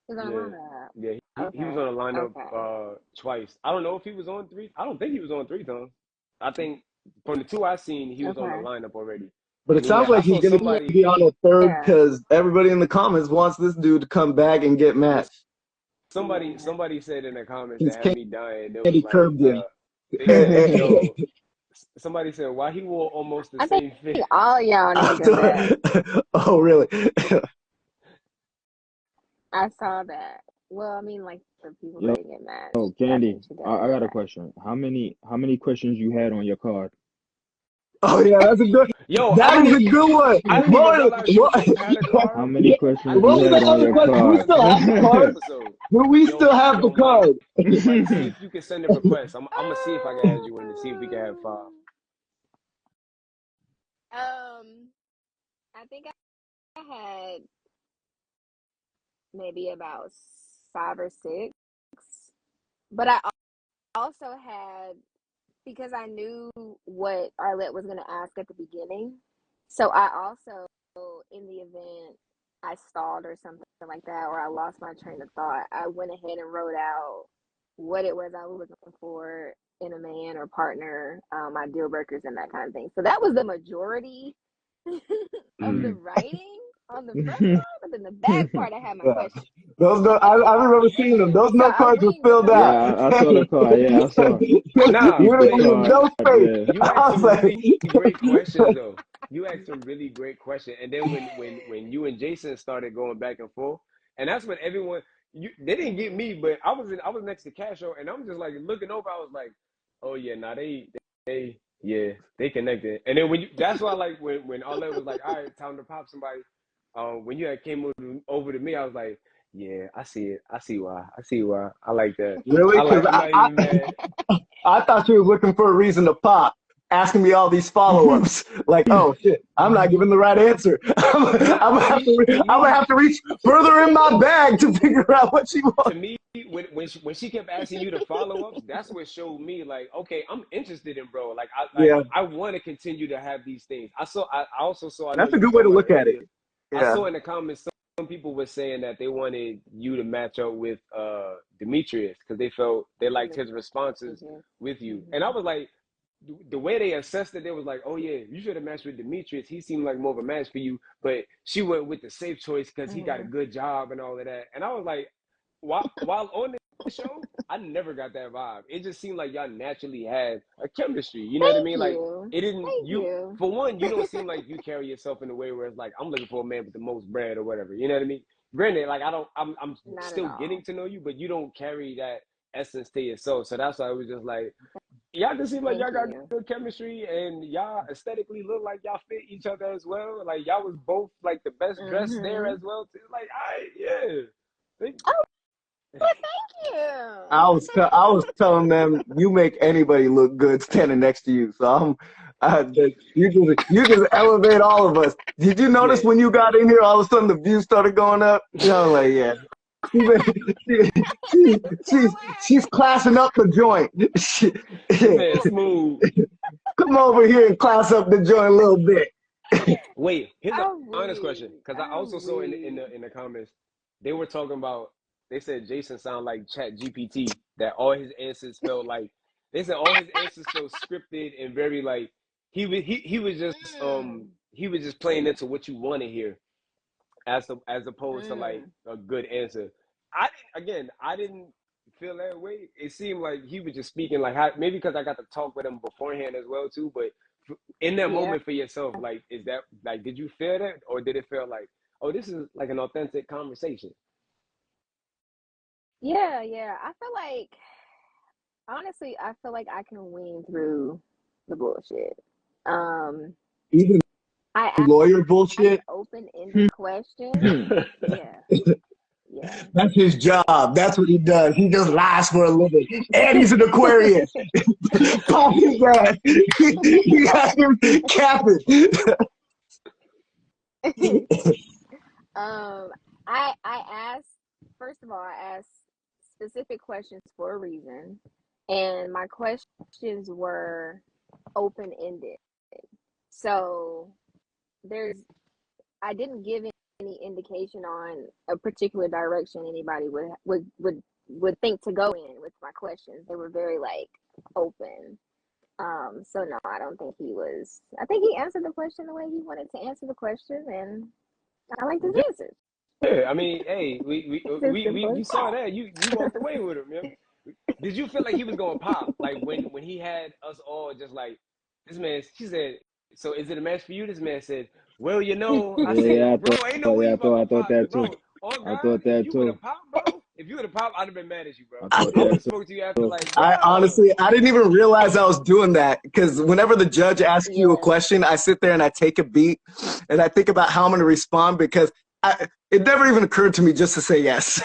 He was on the Yeah, lineup. yeah. He was Okay. on the lineup Okay. twice. I don't know if he was on three. I don't think he was on three times. I think from the two I seen, he was on the Okay. lineup already. But And it then sounds yeah, I like he's saw going to Yeah. somebody. be on a third Yeah. because everybody in the comments wants this dude to come back and get Yeah, matched. Yeah. somebody said in the comments Since that had me dying. There was Candy like, curbed him. they said, "Yo," somebody said, "Why he wore almost the I think same fit?" all y'all need to come back. Oh, really? I saw that. Well, I mean, like the people yo, that didn't get matched. I Candy, think should I definitely got go a back. question. How many questions you had on your card? Oh, yeah, that's a good. Yo, That is a good one. I didn't even realize you had a How card. many I questions didn't do What you was even the have realize on you other your had a question? Do we card? card still till have the last card? episode. Do we still have the Yo, Mike, card? Mike, see if you can send a request. I'm gonna see if I can add you in to see if we can have 5. I think I had maybe about 5 or 6, but I also had, because I knew what Arlette was going to ask at the beginning, so I also, in the event I stalled or something like that, or I lost my train of thought, I went ahead and wrote out what it was I was looking for in a man or partner, my deal breakers and that kind of thing. So that was the majority of the writing on the front part, but then the back part I had my Yeah. question. Those no, I remember seeing them. Those So no I cards were winged filled them. out. Yeah, I saw the card. Yeah, I saw. Nah, You Keep the didn't leave card. no space. Yeah. you I asked was some like, really great questions though. You asked some really great questions, and then when you and Jason started going back and forth, and that's when everyone they didn't get me, but I was next to Casho, and I'm just like looking over. I was like, oh yeah, nah, they connected, and then that's why like when Arlette was like, all right, time to pop somebody. When you had came over to me, I was like, yeah, I see it. I see why. I see why. I like that. really? Because I'm not even mad. I thought you were looking for a reason to pop, asking me all these follow-ups. Like, oh shit, I'm not giving the right answer. I'm Nah, gonna have see, to, to I'm gonna me, have to reach further in my bag to figure out what she wants. to me, when she kept asking you the follow ups, that's what showed me like, okay, I'm interested in bro. Like Yeah, I want to continue to have these things. I also saw. I know that's a you were good way talking to about it look at it. earlier. I Yeah. saw in the comments some people were saying that they wanted you to match up with Demetrius because they felt they liked his responses with you, and I was like. The way they assessed it, they was like, "Oh yeah, you should have matched with Demetrius. He seemed like more of a match for you." But she went with the safe choice because he got a good job and all of that. And I was like, while on the show, I never got that vibe. It just seemed like y'all naturally had a chemistry. You know what I Thank mean? Like you. it didn't. Thank You you. for one, you don't seem like you carry yourself in a way where it's like I'm looking for a man with the most bread or whatever. You know what I mean? Granted, like I don't. I'm Not at still getting all. to know you, but you don't carry that essence to yourself. So that's why it was just like y'all just seem like Thank y'all got you. good chemistry and y'all aesthetically look like y'all fit each other as well. Like y'all was both like the best dressed there Mm-hmm. as well. Too. Like yeah. Oh, well, thank you. I was telling them you make anybody look good standing next to you. So you just elevate all of us. Did you notice Yeah. when you got in here, all of a sudden the view started going up? You know, like yeah. She, she, she's classing up the joint. Man, smooth. Come over here and class up the joint a little bit. Wait, here's an I'm honest weak. question. Because I also I'm saw weak. in the comments, they were talking about they said Jason sounded like Chat GPT, that all his answers felt like they said all his answers felt scripted and very like Mm. he was just playing into what you want to hear as opposed to like Mm. a good answer. I didn't feel that way. It seemed like he was just speaking like how, maybe because I got to talk with him beforehand as well too. But in that Yeah. moment for yourself, like is that like did you feel that or did it feel like oh this is like an authentic conversation? Yeah, yeah. I feel like, honestly, I feel like I can wean through the bullshit. Um, Even I lawyer ask bullshit. open-ended questions. Yeah, yeah. That's his job. That's what he does. He just lies for a living. And he's an Aquarius. Pop his ass. He got him capping. Um, I asked, first of all, I asked specific questions for a reason, and my questions were open-ended. So there's I didn't give any indication on a particular direction anybody would think to go in with my questions. They were very like open. So no, I don't think he was. I think he answered the question the way he wanted to answer the question, and I like his answers. Yeah, I mean, hey, It's as simple we as saw that. that you walked away with him, yeah. Did you feel like he was going to pop like when he had us all just like this man? She said, "So is it a match for you?" This man said, "Well, you know." I Yeah, said, yeah, "Bro, ain't no way yeah, you about to I thought pop, that too. bro. Oh I God, thought if that you would too. have popped, bro, if you would have popped, I'd have been mad at you, bro. I I thought would have that spoke to you after, too. like, I bro. honestly, I didn't even realize I was doing that because whenever the judge asks you a Yeah. question, I sit there and I take a beat and I think about how I'm going to respond because it never even occurred to me just to say yes.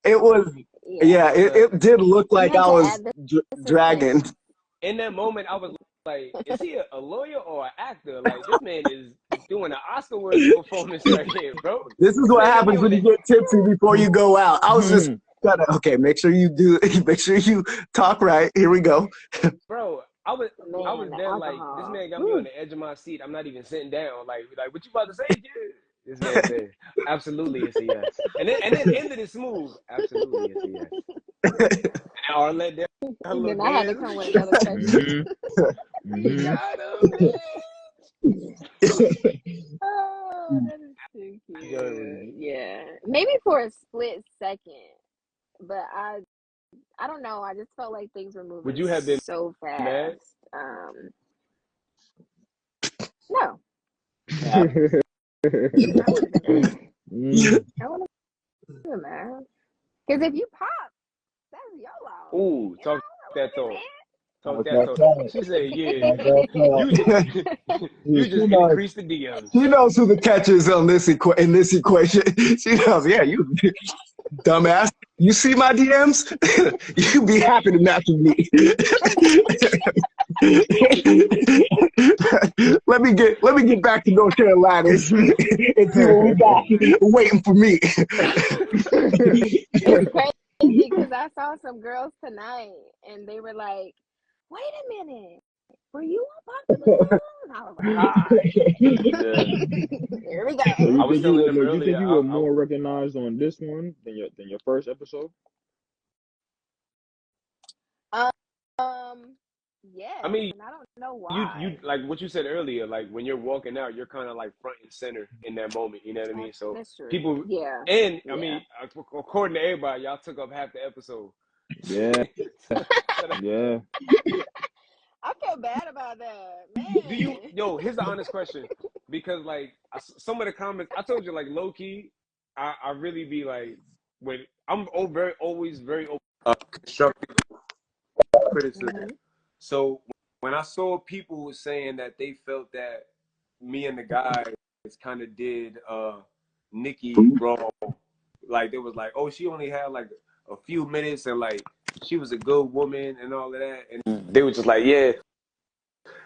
It was, Yeah. yeah, it did look You like had I to was add the dragging. suspense. In that moment, I was like, is he a lawyer or an actor? Like, this man is doing an Oscar-worthy performance right here, bro. This is This what man got me happens on when you it, get tipsy before you go out. I was just gotta, okay, make sure you talk right. Here we go. bro. I was Man, the there like, this alcohol. man got me on Woo. the edge of my seat. I'm not even sitting down. Like what you about to say, kid? This man said, absolutely, it's a yes. And then ended it smooth. Absolutely, it's a yes. And Arlette did her And little then I had to dance. come with another question. You got him, man. Oh, that is too Joey cute. Yeah. Maybe for a split second, but I don't know. I just felt like things were would moving you have been so mad? fast. No, Yeah. I would have been mad. Mm. I would have been mad. Because if you pop, that's your loss. Ooh, You know, talk I that would talk. have Talk that That's talk. right. She said, yeah. You That's just right. you She just knows, increased the DMs. she knows who the catch is on in this equation. She knows, yeah, you dumbass. You see my DMs? You be happy to match with me. Let me get back to North Carolina and see what we got waiting for me. It's crazy because I saw some girls tonight and they were like, wait a minute, were you on Pop the Balloon? I was like, Yeah. here we So go. I was telling them you think earlier. you were more recognized on this one than your first episode? Yes, I mean, and I don't know you why. like what you said earlier. Like when you're walking out, you're kind of like front and center in that moment. You know what I mean? So That's true. people, Yeah, and I yeah. mean, according to everybody, y'all took up half the episode. Yeah, So yeah. I feel bad about that, do you, man. yo, here's the honest question. Because like some of the comments, I told you like low key, I really be like, when I'm always very constructive criticism. Hmm. So when I saw people saying that they felt that me and the guys kind of did Nikki wrong, like they was like, oh, she only had like a few minutes and like she was a good woman and all of that, and they were just like, yeah.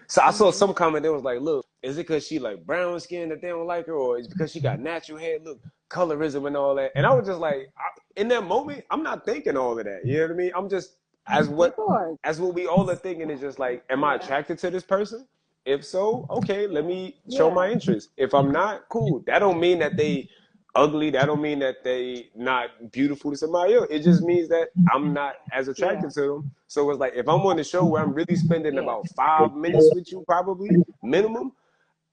So I saw Hmm. some comment. They was like, "Look, is it because she like brown skin that they don't like her, or is it because she got natural hair? Look, colorism and all that." And I was just like, in that moment, I'm not thinking all of that. You know what I mean? I'm just People are, as what we all are thinking is just like, am I yeah, attracted to this person? If so, okay, let me show my yeah, interest. If I'm not, cool. That don't mean that they ugly. That don't mean that they not beautiful to somebody else. It just means that I'm not as yeah, attracted to them. So it's like if I'm on the show where I'm really spending yeah, about 5 minutes with you, probably minimum,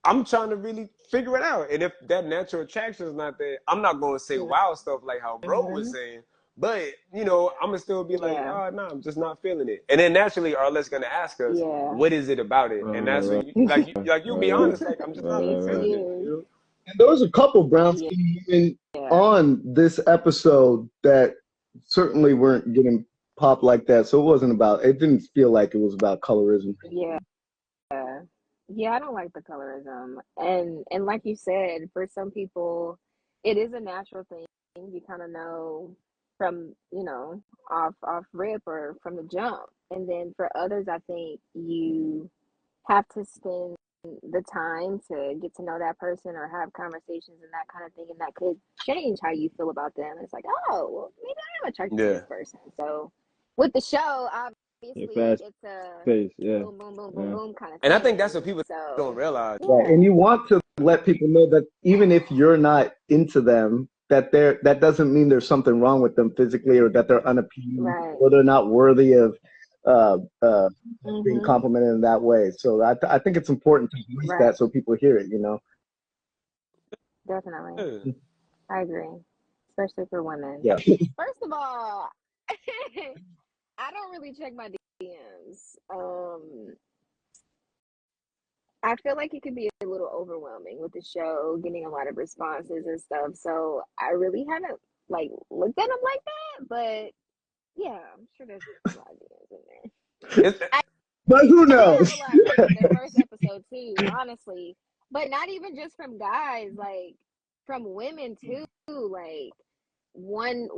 I'm trying to really figure it out. And if that natural attraction is not there, I'm not going to say wild stuff like how bro was hmm, saying. But, you know, I'm going to still be like, yeah, oh, no, I'm just not feeling it. And then naturally, Arlette's going to ask us, yeah. what is it about it? Right, And that's right, when, like you'll be right, honest, like, I'm just not right, right. feeling it. Yes, You know? And there was a couple brown yeah, skin women yeah, on this episode that certainly weren't getting popped like that. So it didn't feel like it was about colorism. yeah. Yeah, I don't like the colorism. And like you said, for some people, it is a natural thing. You kind of know from, off rip or from the jump. And then for others, I think you have to spend the time to get to know that person or have conversations and that kind of thing. And that could change how you feel about them. It's like, oh, well, maybe I am attracted to Yeah. this person. So with the show, Yeah, obviously fast it's a pace. Yeah, boom, boom, boom, boom, yeah. boom kind of And I think that's what thing. people don't So realize. Right. And yeah, you want to let people know that even if you're not into them, that doesn't mean there's something wrong with them physically or that they're unappealing right. or they're not worthy of uh, uh, being Mm-hmm. complimented in that way. So I think it's important to voice Right. that so people hear it, you know. Definitely. Yeah. I agree. Especially for women. Yeah. First of all, I don't really check my DMs. I feel like it could be a little overwhelming with the show, getting a lot of responses and stuff. So I really haven't like looked at him like that, but yeah, I'm sure there's a lot of DMs in there. But who I did knows? have a lot from the first episode too, honestly. But not even just from guys, like from women too. Like one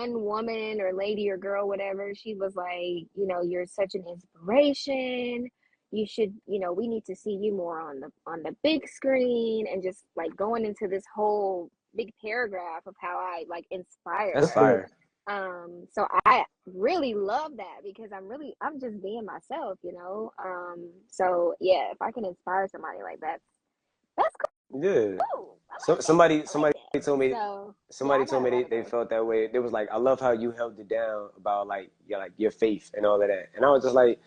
woman or lady or girl, whatever, she was like, you know, you're such an inspiration. You should, you know, we need to see you more on the big screen, and just like going into this whole big paragraph of how I like inspire That's her. fire. So I really love that because I'm just being myself, you know. So yeah, if I can inspire somebody like that, that's Yeah. cool. I So like that. somebody I like that. told me So yeah, somebody I told got a me lot of they those. felt that way. They was like, I love how you held it down about like your faith and all of that. And I was just like,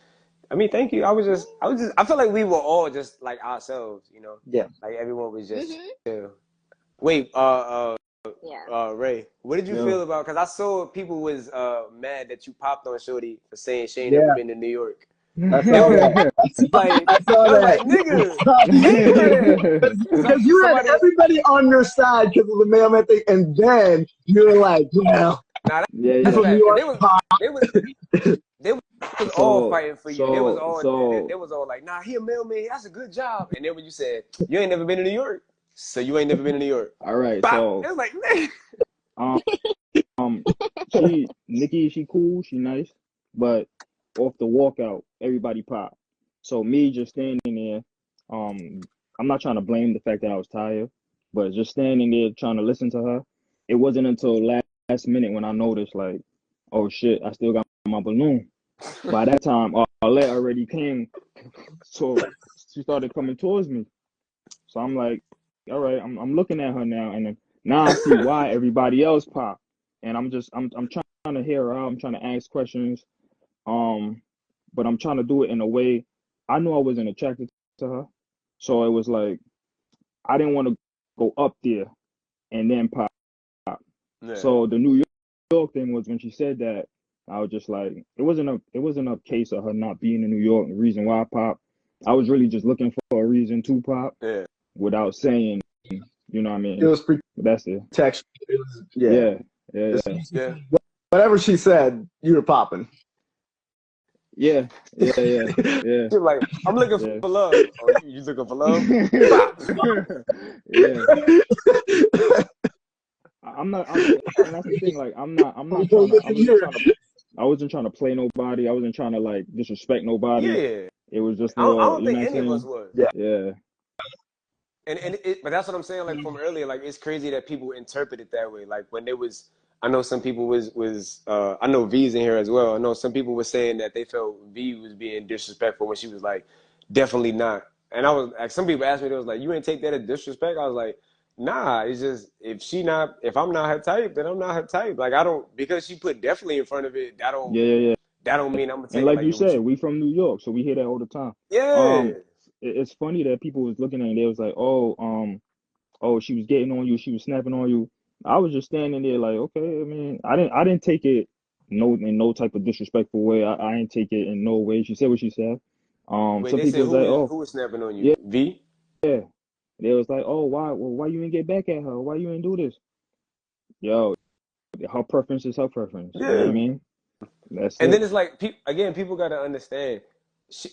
I mean, thank you. I was just I feel like we were all just like ourselves, you know. Yeah. Like everyone was just Mhm. chill. Wait, Yeah. Ray, what did you feel Yo, about? Because I saw people was mad that you popped on Shorty for saying she ain't never Yeah. been to New York. I They saw was that. like, I saw they was like, that. nigga, I saw nigga. because you had Somebody, everybody on your side because of the mailman thing, and then you're like, well, nah, yeah, I'm that's yeah. from New fact. Cause York. they was all So, fighting for you. They was so, all so, they was all like, nah, he a mailman. That's a good job. And then when you said you ain't never been to New York, so you ain't never been to New York. all right. Bop. So, It was like, nigga. um, Nikki, she cool, she nice, but off the walkout, everybody pop. So me just standing there, I'm not trying to blame the fact that I was tired, but just standing there trying to listen to her. It wasn't until last minute when I noticed, like, oh shit, I still got my balloon. By that time, Arlette already came, so she started coming towards me. So I'm like, all right, I'm looking at her now, and then now I see why everybody else pop, and I'm trying to hear her out. I'm trying to ask questions, um, but I'm trying to do it in a way. I knew I wasn't attracted to her, so it was like I didn't want to go up there and then pop. Yeah. So the New York thing was when she said that, I was just like, it wasn't a case of her not being in New York. The reason why I pop, I was really just looking for a reason to pop Yeah. without saying, you know what I It mean? was That's it. protection. It was, Yeah, yeah, Yeah. whatever she said, you were popping. yeah, yeah, yeah, yeah, You're like, I'm looking yeah, for love. Oh, you looking for love? Bop. yeah. I'm not, and that's the thing. Like, I'm not trying to. I wasn't trying to play nobody. I wasn't trying to like disrespect nobody. Yeah. It was just I more, don't you know think what I'm any of us saying? was. Yeah. Yeah, But that's what I'm saying. Like from earlier, like it's crazy that people interpret it that way. Like when there was, I know some people I know V's in here as well. I know some people were saying that they felt V was being disrespectful when she was like, definitely not. And I was like, some people asked me, they was like, you ain't take that as disrespect. I was like, nah. It's just if I'm not her type, then I'm not her type. Like I don't because she put definitely in front of it. yeah, yeah, yeah. That don't mean I'm gonna And take it like like you yo, what said, you. we from New York, so we hear that all the time. Yeah. It's funny that people was looking at it. They was like, oh, she was getting on you, she was snapping on you. I was just standing there like, okay. I mean, I didn't take it in no type of disrespectful way. I didn't take it in no way. She said what she said. Wait, Some they said people was like, oh, who was snapping on you? yeah. V? They was like, oh, why you didn't get back at her? Why you didn't do this? Yo, her preference is her preference. You know what I Yeah. mean? That's And it. then it's like, again, people got to understand.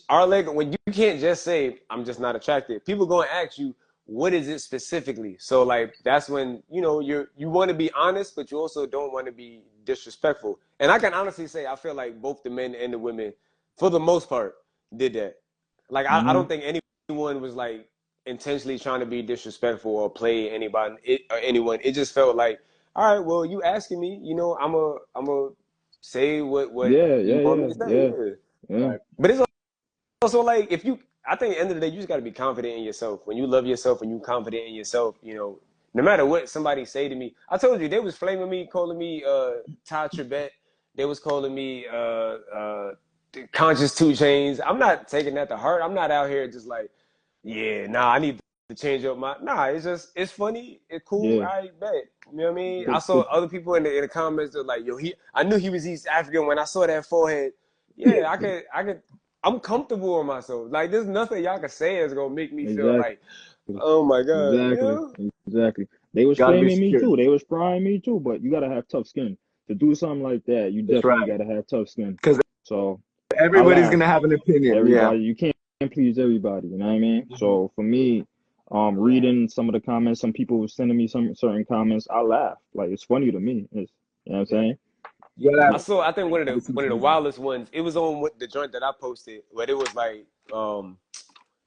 Our leg, when you can't just say, I'm just not attracted, people going to ask you, what is it specifically? So, like, that's when, you want to be honest, but you also don't want to be disrespectful. And I can honestly say, I feel like both the men and the women, for the most part, did that. Like, I Hmm. don't think anyone was, like, intentionally trying to be disrespectful or play or anyone. It just felt like, all right, well, you asking me, I'm a say what Yeah, you yeah, want me yeah, to say. yeah, Yeah. yeah, But it's also like I think at the end of the day, you just got to be confident in yourself. When you love yourself and you confident in yourself, no matter what somebody say to me. I told you, they was flaming me, calling me Ty Tribbett. They was calling me Conscious 2 Chainz. I'm not taking that to heart. I'm not out here just like, yeah, nah, I need to change up nah, it's funny, it's cool, yeah. I bet. You know what I mean? I saw The other people in the comments that like, yo, I knew he was East African when I saw that forehead. Yeah, I'm comfortable with myself. Like there's nothing y'all can say is gonna make me feel exactly, like, oh my God, exactly, exactly. They was Gotta be flaming me secure. too. They was frying me too. But you gotta have tough skin to do something like that. You That's definitely right. gotta have tough skin. Because So I everybody's laugh. gonna have an opinion. Yeah. Everybody, you can't please everybody. You know what I mean? So for me, Yeah. reading some of the comments, some people were sending me some certain comments. I laugh. Like it's funny to me. It's, you know what I'm saying? You gotta I have saw. I think one of some the opinion. wildest ones. It was on the joint that I posted, but it was like,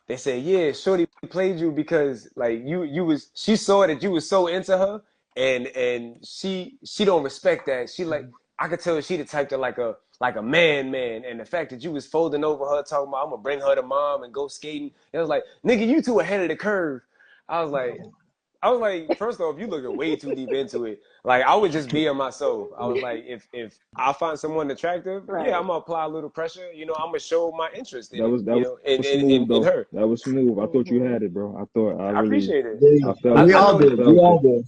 they said, yeah, Shorty played you because like you was she saw that you was so into her, and she don't respect that. She like I could tell she the type that like a man, and the fact that you was folding over her talking about I'm gonna bring her to mom and go skating. It was like, nigga, you too ahead of the curve. I was like, first off, you looking way too deep into it. Like, I was just being myself. I was like, if I find someone attractive, yeah, Right. I'm gonna apply a little pressure. I'm gonna show my interest in That it. was that In was smooth in though. her. That was smooth. I thought you Hmm. had it, bro. I thought I I really appreciate it. Yeah. I felt We I it. all know I did. We felt all it. did.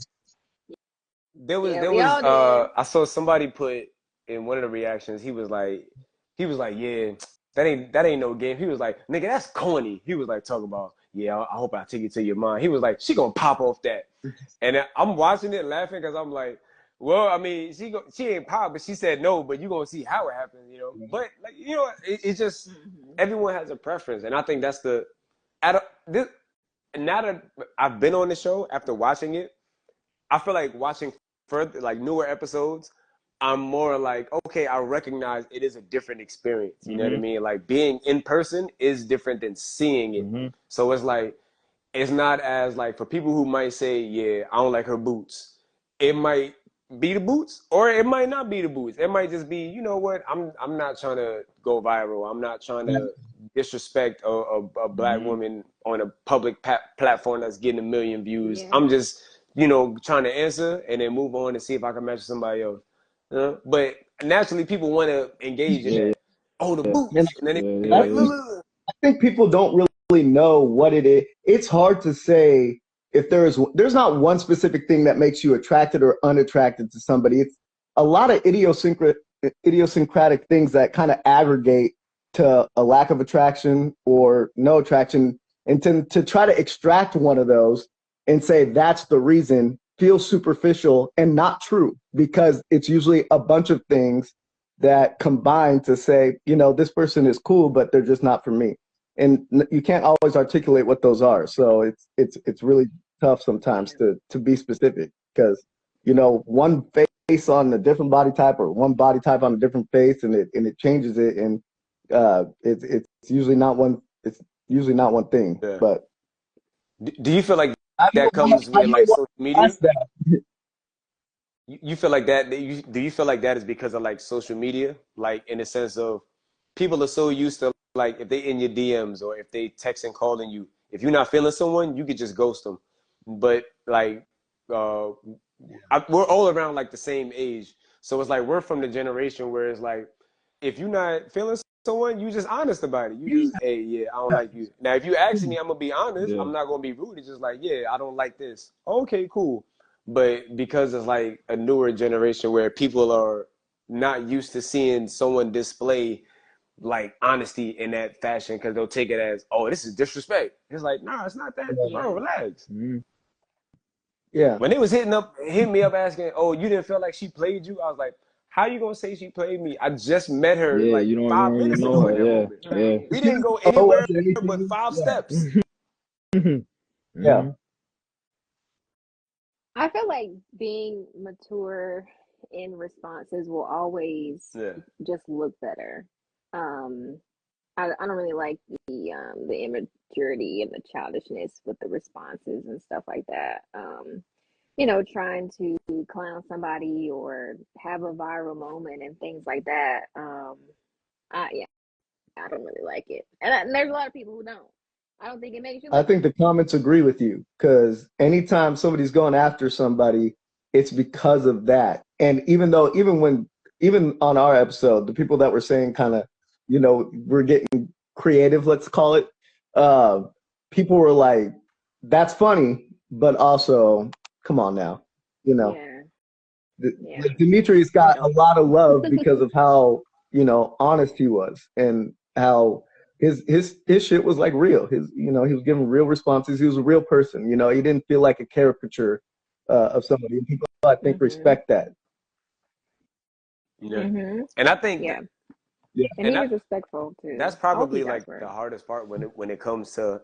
Yeah, we all did. I saw somebody put in one of the reactions. He was like, yeah, that ain't no game. He was like, nigga, that's corny. He was like talking about, yeah, I hope I take it to your mind. He was like, she gonna pop off that. And I'm watching it laughing because I'm like, well, I mean, she ain't pop, but she said no, but you gonna see how it happens. But like, it's just Hmm. everyone has a preference, and I think that's the at a, this, now that I've been on the show after watching it, I feel like watching further, like newer episodes, I'm more like, okay, I recognize it is a different experience. You know what I Hmm. mean? Like being in person is different than seeing it. Hmm. So it's like it's not as like for people who might say, yeah, I don't like her boots. It might be the boots, or it might not be the boots. It might just be, you know what? I'm not trying to go viral. I'm not trying to disrespect a black Hmm. woman on a public platform that's getting 1 million views. Yeah. I'm just, trying to answer and then move on and see if I can match somebody else. But naturally, people want to engage in Yeah, that. Oh, the And boots, and then yeah, they be I like, yeah, look, think look, look. I think people don't really know what it is. It's hard to say if there's not one specific thing that makes you attracted or unattracted to somebody. It's a lot of idiosyncratic things that kind of aggregate to a lack of attraction or no attraction. And to try to extract one of those and say that's the reason feels superficial and not true, because it's usually a bunch of things that combine to say, this person is cool, but they're just not for me. And you can't always articulate what those are. So it's really tough sometimes to be specific, because one face on a different body type or one body type on a different face, and it changes it, and it's usually not one. It's usually not one thing. Yeah. But Do you feel like I that comes I with know like why social you media? asked that. You feel like that? Do you feel like that is because of like social media? Like in the sense of people are so used to like if they in your DMs or if they text and calling you, if you're not feeling someone, you could just ghost them. But like, uh, we're all around like the same age, so it's like we're from the generation where it's like if you're not feeling someone, you just honest about it. You just, hey, yeah, I don't like you. Now, if you ask me, I'm gonna be honest. yeah. I'm not gonna be rude. It's just like, yeah, I don't like this. Okay, cool. But because it's like a newer generation where people are not used to seeing someone display like honesty in that fashion because they'll take it as, oh, this is disrespect. It's like, nah, it's not that, Yeah. bro. Relax. Hmm. Yeah. When they was hitting me up asking, oh, you didn't feel like she played you? I was like, how you gonna say she played me? I just met her Yeah, like you five don't even minutes know ago in her. that Yeah, moment. yeah. Right. We She didn't didn't go owe anywhere us but anything. 5 steps. Yeah. Hmm. I feel like being mature in responses will always Yeah. just look better. Um, I don't really like the immaturity and the childishness with the responses and stuff like that. Trying to clown somebody or have a viral moment and things like that. Yeah, I don't really like it, and there's a lot of people who don't. I don't think it makes you I look think the comments agree with you, because anytime somebody's going after somebody, it's because of that. And even on our episode, the people that were saying kind of, we're getting creative, let's call it, uh, people were like, that's funny, but also, come on now, you know. yeah, D- yeah. Demetrius I got a don't. lot of love because of how honest he was, and how his shit was like real. He was giving real responses. He was a real person. He didn't feel like a caricature of somebody, and people I think respect that. Yeah. And I think Yeah. that, Yeah. And he was respectful too. that's I hope he probably got like smart. the hardest part when it comes to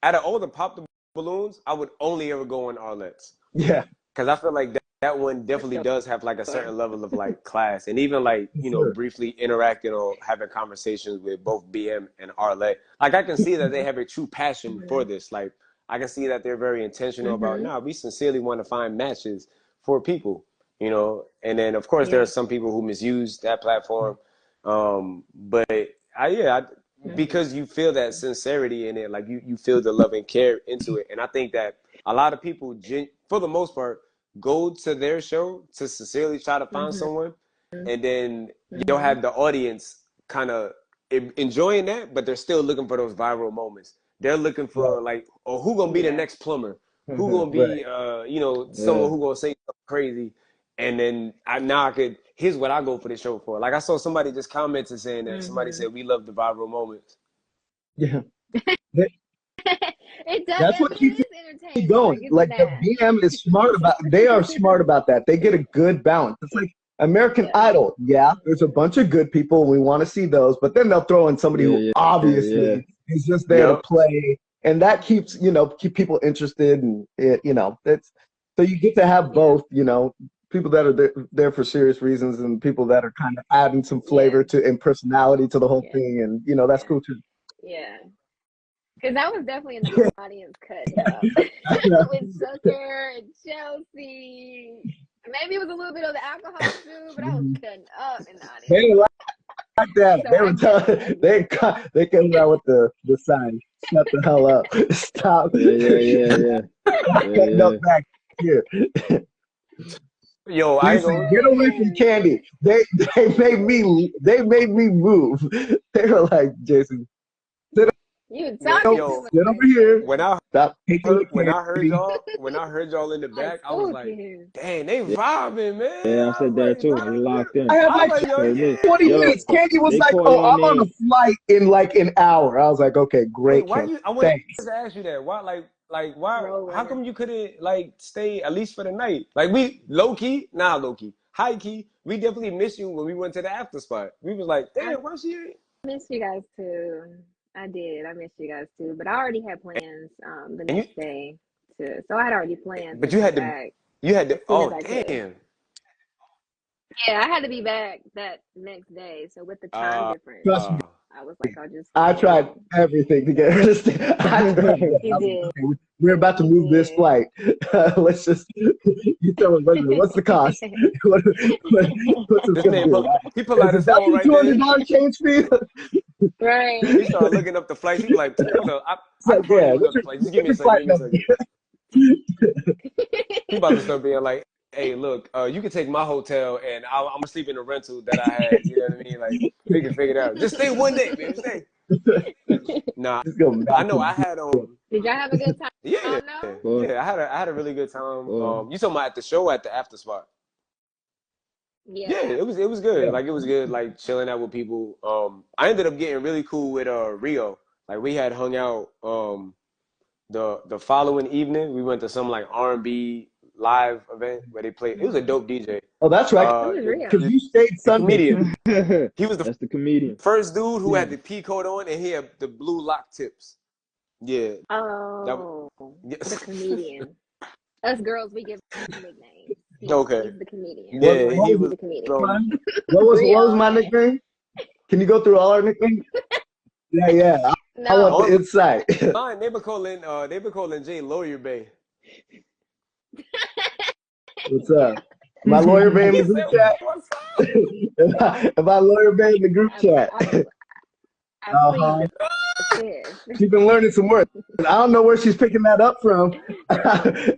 out of all the pop the balloons, I would only ever go on Arlette's. Yeah. Because I feel like that one For definitely sure. does have like a certain level of like class, and even like Sure. briefly interacting or having conversations with both BM and Arlette. Like I can see that they have a true passion for this. Like I can see that they're very intentional about. Nah, we sincerely want to find matches for people, And then of course there Yeah. are some people who misuse that platform, but because you feel that sincerity in it, like you feel the love and care into it, and I think that a lot of people, for the most part, go to their show to sincerely try to find someone, and then you'll have the audience kind of enjoying that, but they're still looking for those viral moments. They're looking for like, oh, who gonna be the next plumber? Who gonna be, someone who gonna say something crazy? And then here's what I go for the show for. Like I saw somebody just commented saying that somebody said we love the viral moments. Yeah. It does. That's I what mean, keeps it is it entertaining. going. Like the BM is smart about. They are smart about that. They get a good balance. It's like American Idol. Yeah, there's a bunch of good people. We want to see those, but then they'll throw in somebody who obviously is just there to play, and that keeps keep people interested, and it's so you get to have both. People that are there for serious reasons, and people that are kind of adding some flavor to and personality to the whole thing, and that's cool too. Yeah. Because I was definitely in the audience cutting up with Sucker and Chelsea. Maybe it was a little bit of the alcohol too, but I was cutting up in the audience. They didn't like that. So They were telling, they came out with the sign, shut the hell up. Stop. Yeah. Cutting up back here. Yo, get away from Candy. They made me move. They were like, Jason, you talking yo, get over here. When I Stop when I heard y'all in the back, I was like, dang, they vibing, man. Yeah, I said that too. We locked in. I had like 20 minutes. Candy was like, "Oh, I'm on a flight in like an hour." I was like, "Okay, great." Wait, I wanted to ask you that. Why, why? How come you couldn't like stay at least for the night? Like we low key, high key. We definitely missed you when we went to the after spot. We was like, damn, why she? I missed you guys too. I did. I missed you guys too. But I already had plans the next day so I had already planned. But you had to. Oh damn. Yeah, I had to be back that next day. So with the time difference, Trust me. I was like, I'll just. I tried everything to get her to stay. We're about to move this flight. Let's just. You tell me, what's the cost? What's the he pulled out his phone right there. $200 change fee. Right. He started looking up the flights. He was like, just give me a second. He about to start being like, hey, look, you can take my hotel and I'm gonna sleep in the rental that I had. You know what I mean? Like, we can figure it out. Just stay one day, baby. Stay. Nah, I know I had Did y'all have a good time? Yeah, I had a really good time. You talking about at the show, at the after spot? Yeah, it was good. Yeah. Like it was good. Like chilling out with people. I ended up getting really cool with Rio. Like we had hung out. The following evening, we went to some like R&B live event where they played. It was a dope DJ. Oh, that's right. Because you stayed Sunday. He was the comedian. First dude who had the P coat on, and he had the blue lock tips. Yeah. Oh, the comedian. Us girls, we give nicknames. Okay. He's the comedian. Yeah, he was the comedian. What was my nickname? Can you go through all our nicknames? Yeah. No. I want the insight. Mine, they been calling Jay Lawyer Bay. What's up? My lawyer Bay in the group chat. Am I lawyer Bay in the group chat? She's been learning some words. I don't know where she's picking that up from. I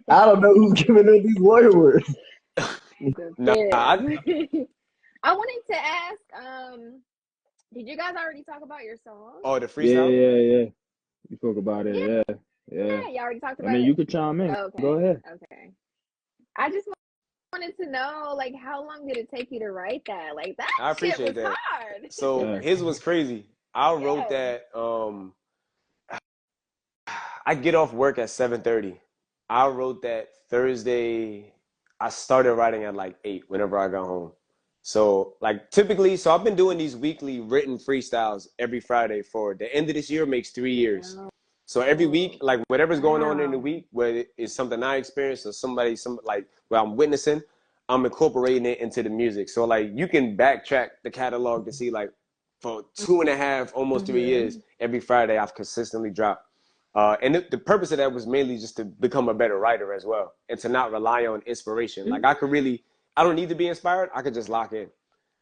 don't know who's giving her these lawyer words. I wanted to ask, did you guys already talk about your song? Oh, the freestyle? Yeah. We spoke about it, yeah. Yeah, you already talked about it? I mean, you could chime in. Okay. Go ahead. Okay. I just wanted to know, like, how long did it take you to write that? Like, that I appreciate shit was that. hard. So his was crazy. I wrote that, I get off work at 7:30. I wrote that Thursday. I started writing at like 8 whenever I got home. So like typically, so I've been doing these weekly written freestyles every Friday for the end of this year makes 3 years. So every week, like whatever's going on in the Wow. week, whether it's something I experienced or some like where I'm witnessing, I'm incorporating it into the music. So like you can backtrack the catalog to see like for 2.5, almost 3 years, every Friday I've consistently dropped. And the purpose of that was mainly just to become a better writer as well and to not rely on inspiration. Like I don't need to be inspired. I could just lock in.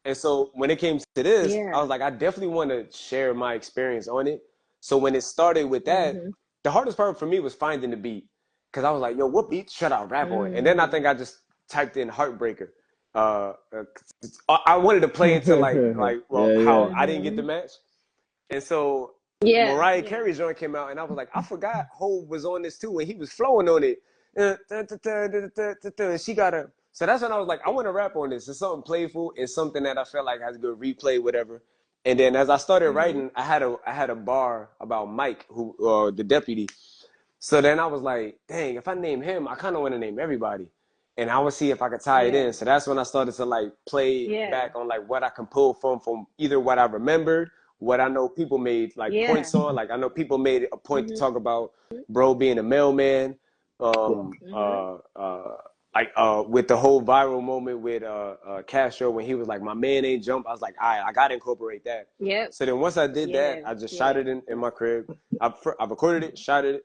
And so when it came to this, I Yeah. was like, I definitely want to share my experience on it. So when it started with that, the hardest part for me was finding the beat. Cause I was like, yo, what beat should I rap on? And then I think I just typed in Heartbreaker. Uh, I wanted to play into well, Yeah, yeah. how I didn't get the match. And so Yeah. Mariah Carey's joint came out, and I was like, I forgot Hov was on this too, and he was flowing on it. And she got a. So that's when I was like, I want to rap on this. It's something playful. It's something that I felt like has good replay, whatever. And then as I started writing, I had a bar about Mike, who the deputy. So then I was like, dang, if I name him, I kind of want to name everybody. And I would see if I could tie it in. So that's when I started to like play back on like what I can pull from either what I remembered, what I know people made like points on. Like I know people made a point to talk about bro being a mailman. Um, with the whole viral moment with Castro when he was like, my man ain't jump. I was like, all right, I gotta incorporate that. Yep. So then once I did that, I just shot it in my crib. I recorded it, shot it,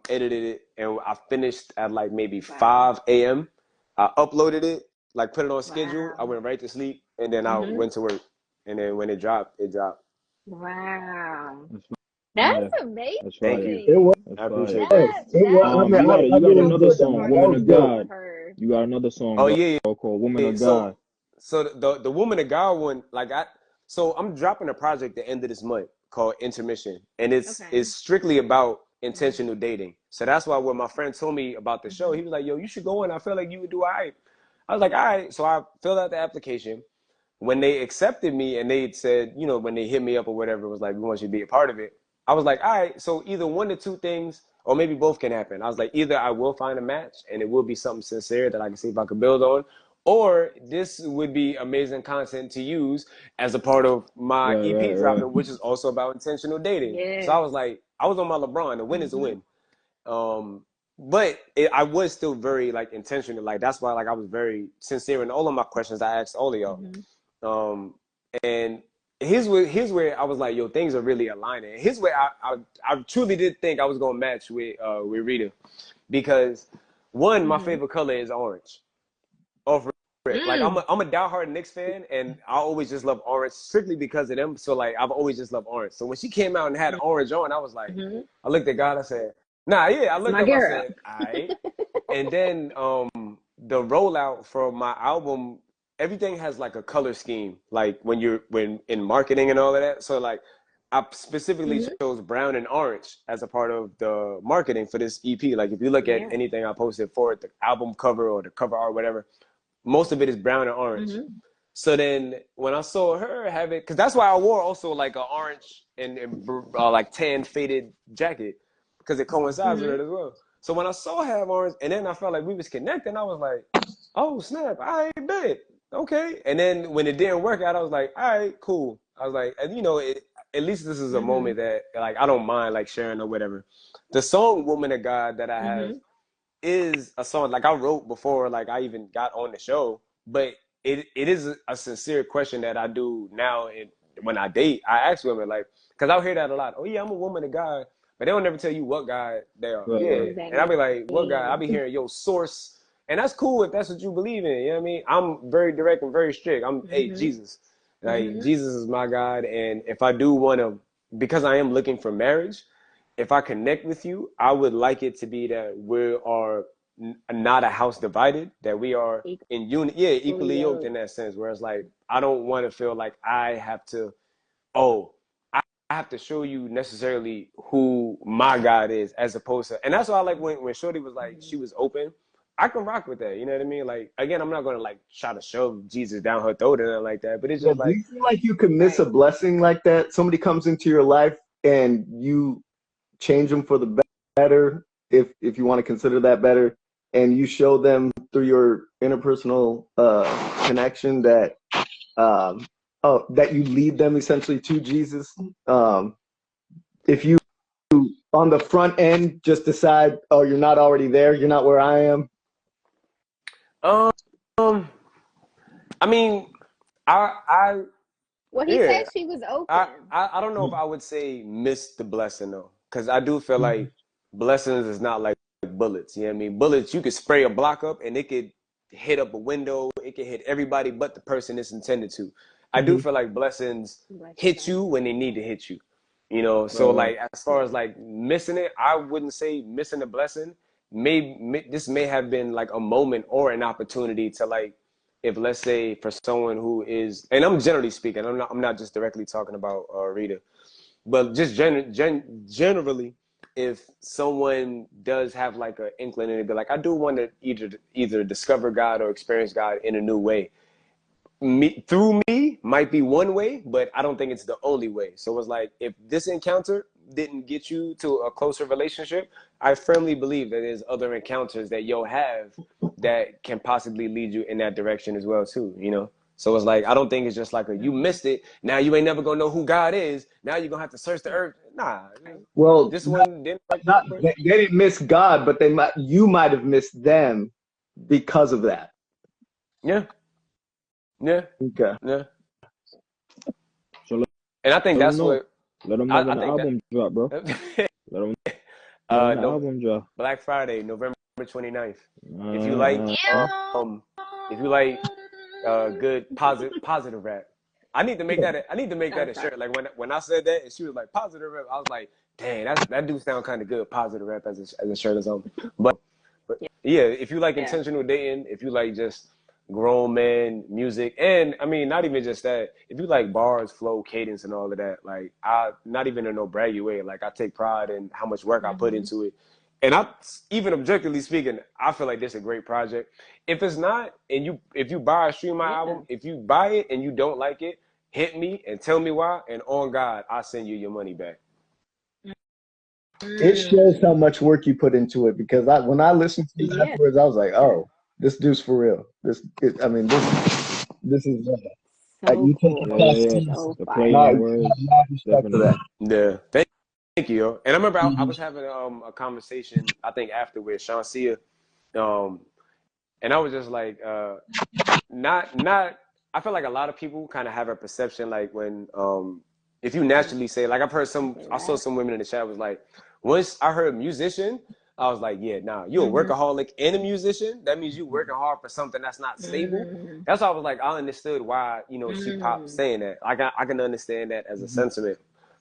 edited it, and I finished at like maybe 5 a.m. I uploaded it, like put it on schedule. I went right to sleep, and then I went to work. And then when it dropped, it dropped. Wow. Yeah, That's that's Thank fire. you. It was. That's I fire. appreciate Hey, that. it was. I mean, You got I really another enjoyed that. song, That Woman was of dope. God. You got another song, Oh yeah, bro, called Woman yeah. of God. So the Woman of God one, so I'm dropping a project at the end of this month called Intermission, and it's strictly about intentional dating. So that's why when my friend told me about the show, he was like, "Yo, you should go in. I feel like you would do all right." I was like, "All right." So I filled out the application. When they accepted me and they said, when they hit me up or whatever, it was like, we want you to be a part of it. I was like, all right, so either one or two things, or maybe both can happen. I was like, either I will find a match and it will be something sincere that I can see if I could build on, or this would be amazing content to use as a part of my EP Right. dropping, which is also about intentional dating. So I was like, I was on my LeBron, a win is a win. But I was still very like intentional. Like that's why like I was very sincere in all of my questions I asked all of y'all. And here's where I was like, yo, things are really aligning. Here's where I truly did think I was gonna match with Rita, because one, my favorite color is orange. Off rip. Like I'm a diehard Knicks fan, and I always just love orange strictly because of them. So like I've always just loved orange. So when she came out and had orange on, I was like, I looked at God, I said, nah, yeah. I That's looked my up, I girl. said, all right. And then the rollout for my album, everything has like a color scheme, like when in marketing and all of that. So like I specifically chose brown and orange as a part of the marketing for this EP. Like if you look at anything I posted for it, the album cover or the cover art, whatever, most of it is brown and orange. So then when I saw her have it, because that's why I wore also like an orange and like tan faded jacket, because it coincides with it as well. So when I saw her have orange, and then I felt like we was connecting, I was like, oh snap, I bet. Okay. And then when it didn't work out, I was like, all right, cool. I was like, and at least this is a moment that like I don't mind like sharing or whatever. The song Woman of God that I have is a song like I wrote before like I even got on the show, but it is a sincere question that I do now. And when I date, I ask women like, because I'll hear that a lot. Oh yeah, I'm a woman of God, but they don't never tell you what God they are. Yeah, and I'll be like, what God? I'll be hearing your source, and that's cool if that's what you believe in. You know what I mean? I'm very direct and very strict. Hey, Jesus, like Jesus is my God, and if I do want to, because I am looking for marriage, if I connect with you, I would like it to be that we are not a house divided, that we are in unity, equally yoked in that sense. Whereas like, I don't want to feel like I have to, I have to show you necessarily who my God is, as opposed to, and that's why I like when Shorty was like, she was open. I can rock with that. You know what I mean? Like, again, I'm not going to like try to shove Jesus down her throat or nothing like that, but it's Yeah, just do like, you feel like you could miss a blessing like that? Somebody comes into your life and you change them for the better. if you want to consider that better, and you show them through your interpersonal connection that that you lead them essentially to Jesus. If you on the front end just decide, oh, you're not already there, you're not where I am. Um, I mean, I Well, he yeah, said she was I, open. I don't know if I would say miss the blessing though, because I do feel like blessings is not like bullets. You know what I mean? Bullets, you could spray a block up and it could hit up a window. It could hit everybody but the person it's intended to. I do feel like blessings hit you when they need to hit you. You know, so like as far as like missing it, I wouldn't say missing a blessing. This may have been like a moment or an opportunity to like, if let's say for someone who is, and I'm generally speaking, I'm not just directly talking about Rita, but just generally, if someone does have like an inkling and be like, I do want to either discover God or experience God in a new way. Through me might be one way, but I don't think it's the only way. So it's like, if this encounter didn't get you to a closer relationship, I firmly believe that there's other encounters that you'll have that can possibly lead you in that direction as well too, you know? So it's like, I don't think it's just like you missed it. Now you ain't never gonna know who God is. Now you're gonna have to search the earth. Nah. Well, This one didn't like they didn't miss God, but you might have missed them because of that. Yeah. Yeah. Okay. Yeah. So And I think that's what let them know when the think album drop, bro. Let them know when the no, album drop. Black Friday, November 29th. Uh, If you like uh, if you like good positive rap. I need to make that a shirt. Like when I said that and she was like positive rap, I was like, dang, that do sound kind of good, positive rap as a shirt or something. But yeah, if you like intentional dating, if you like just grown man music, and I mean not even just that, if you like bars, flow, cadence, and all of that, like I not even in no braggy way, like I take pride in how much work I put into it. And I even objectively speaking, I feel like this is a great project. If it's not, and if you buy or stream my album, if you buy it and you don't like it, hit me and tell me why, and on God, I'll send you your money back. It shows how much work you put into it, because when I listened to it afterwards, I was like, oh, this dude's for real. This is like, So you take cool. the cost yeah, So the fire. play not on words, respect for that. definitely. Yeah, thank you, yo. And I remember I was having a conversation, I think after with Sean Sia, and I was just like, not. I feel like a lot of people kind of have a perception like when, if you naturally say, like I saw some women in the chat was like, once I heard musician, I was like, yeah, nah, you a workaholic and a musician. That means you working hard for something that's not stable. That's why I was like, I understood why, she popped saying that. I can understand that as a sentiment,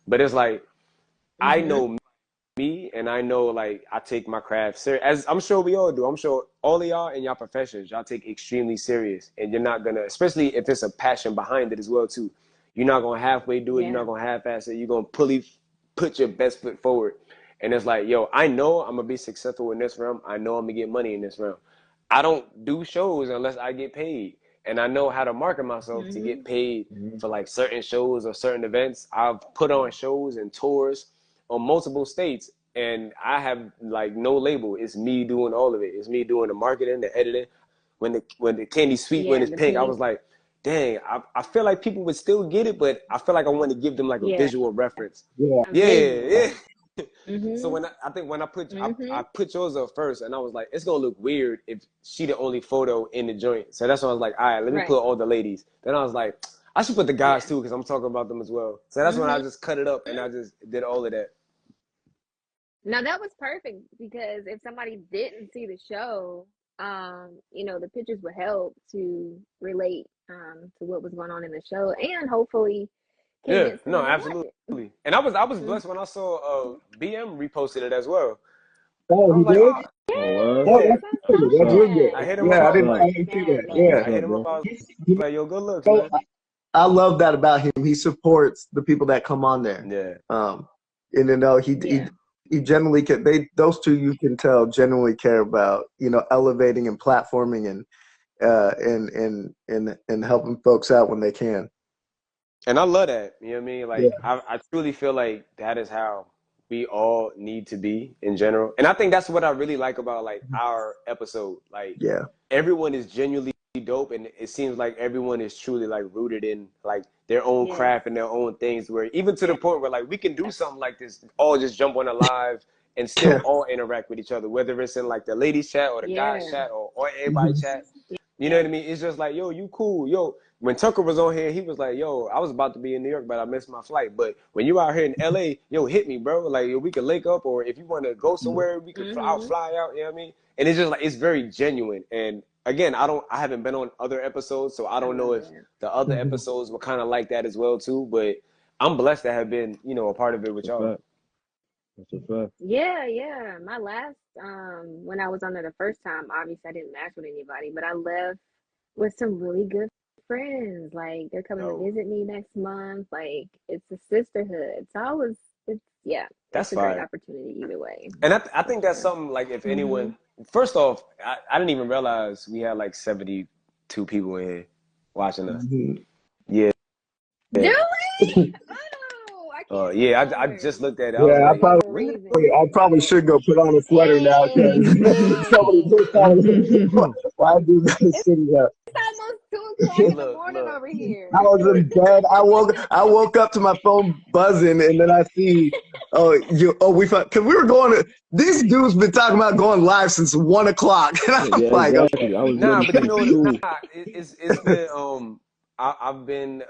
but it's like, I know me, and I know like I take my craft serious, as I'm sure we all do. I'm sure all of y'all in y'all professions, y'all take extremely serious, and you're not gonna, especially if it's a passion behind it as well too. You're not gonna halfway do it. You're not gonna half-ass it. You're gonna put your best foot forward. And it's like, yo, I know I'm gonna be successful in this realm. I know I'm gonna get money in this realm. I don't do shows unless I get paid, and I know how to market myself to get paid for like certain shows or certain events. I've put on shows and tours on multiple states, and I have like no label. It's me doing all of it. It's me doing the marketing, the editing. When the Candy Sweet went is pink, I was like, dang, I feel like people would still get it, but I feel like I want to give them like a visual reference. Yeah. So I think when I put yours up first, and I was like, it's gonna look weird if she the only photo in the joint. So that's when I was like, all right, let me put all the ladies. Then I was like, I should put the guys too, because I'm talking about them as well. So that's when I just cut it up and I just did all of that. Now that was perfect, because if somebody didn't see the show, the pictures would help to relate to what was going on in the show, and hopefully convince them to watch absolutely. And I was blessed when I saw BM reposted it as well. Oh, I was he like, did? Oh, yeah. That's real good. I hit him Yeah, up. I didn't see that. Yeah. I hit him up. I was like, yo, good looks, So man. I love that about him. He supports the people that come on there. Yeah. And he generally those two, you can tell, genuinely care about, elevating and platforming and helping folks out when they can. And I love that. You know what I mean? Like I truly feel like that is how we all need to be in general. And I think that's what I really like about like our episode. Like Yeah. everyone is genuinely dope, and it seems like everyone is truly like rooted in like their own Yes. craft and their own things, where even to the point where like we can do something like this, all just jump on a live and still all interact with each other, whether it's in like the ladies chat or the guys chat or everybody chat. You know what I mean? It's just like, yo, you cool. Yo, when Tucker was on here, he was like, yo, I was about to be in New York, but I missed my flight. But when you out here in LA, yo, hit me, bro. Like, yo, we could link up, or if you want to go somewhere, we could fly out, you know what I mean? And it's just like, it's very genuine. And again, I haven't been on other episodes, so I don't know if the other episodes were kind of like that as well too, but I'm blessed to have been, you know, a part of it with y'all. That's a fact. Yeah. My last when I was on there the first time, obviously I didn't match with anybody, but I left with some really good friends. Like they're coming to visit me next month. Like it's a sisterhood. So That's a great fire. opportunity either way. And I think that's something like if anyone, first off, I didn't even realize we had like 72 people in here watching us. Yeah. Really? Oh, I can't. I just looked at it. Yeah, I was like, I probably should go put on a sweater now because somebody just told why do this city up? It's almost 2 o'clock in the morning over here. I was in bed. I woke up to my phone buzzing, and then I see, because we were going to. This dude's been talking about going live since 1 o'clock, and I'm like, exactly. okay. but you know, it's been I've been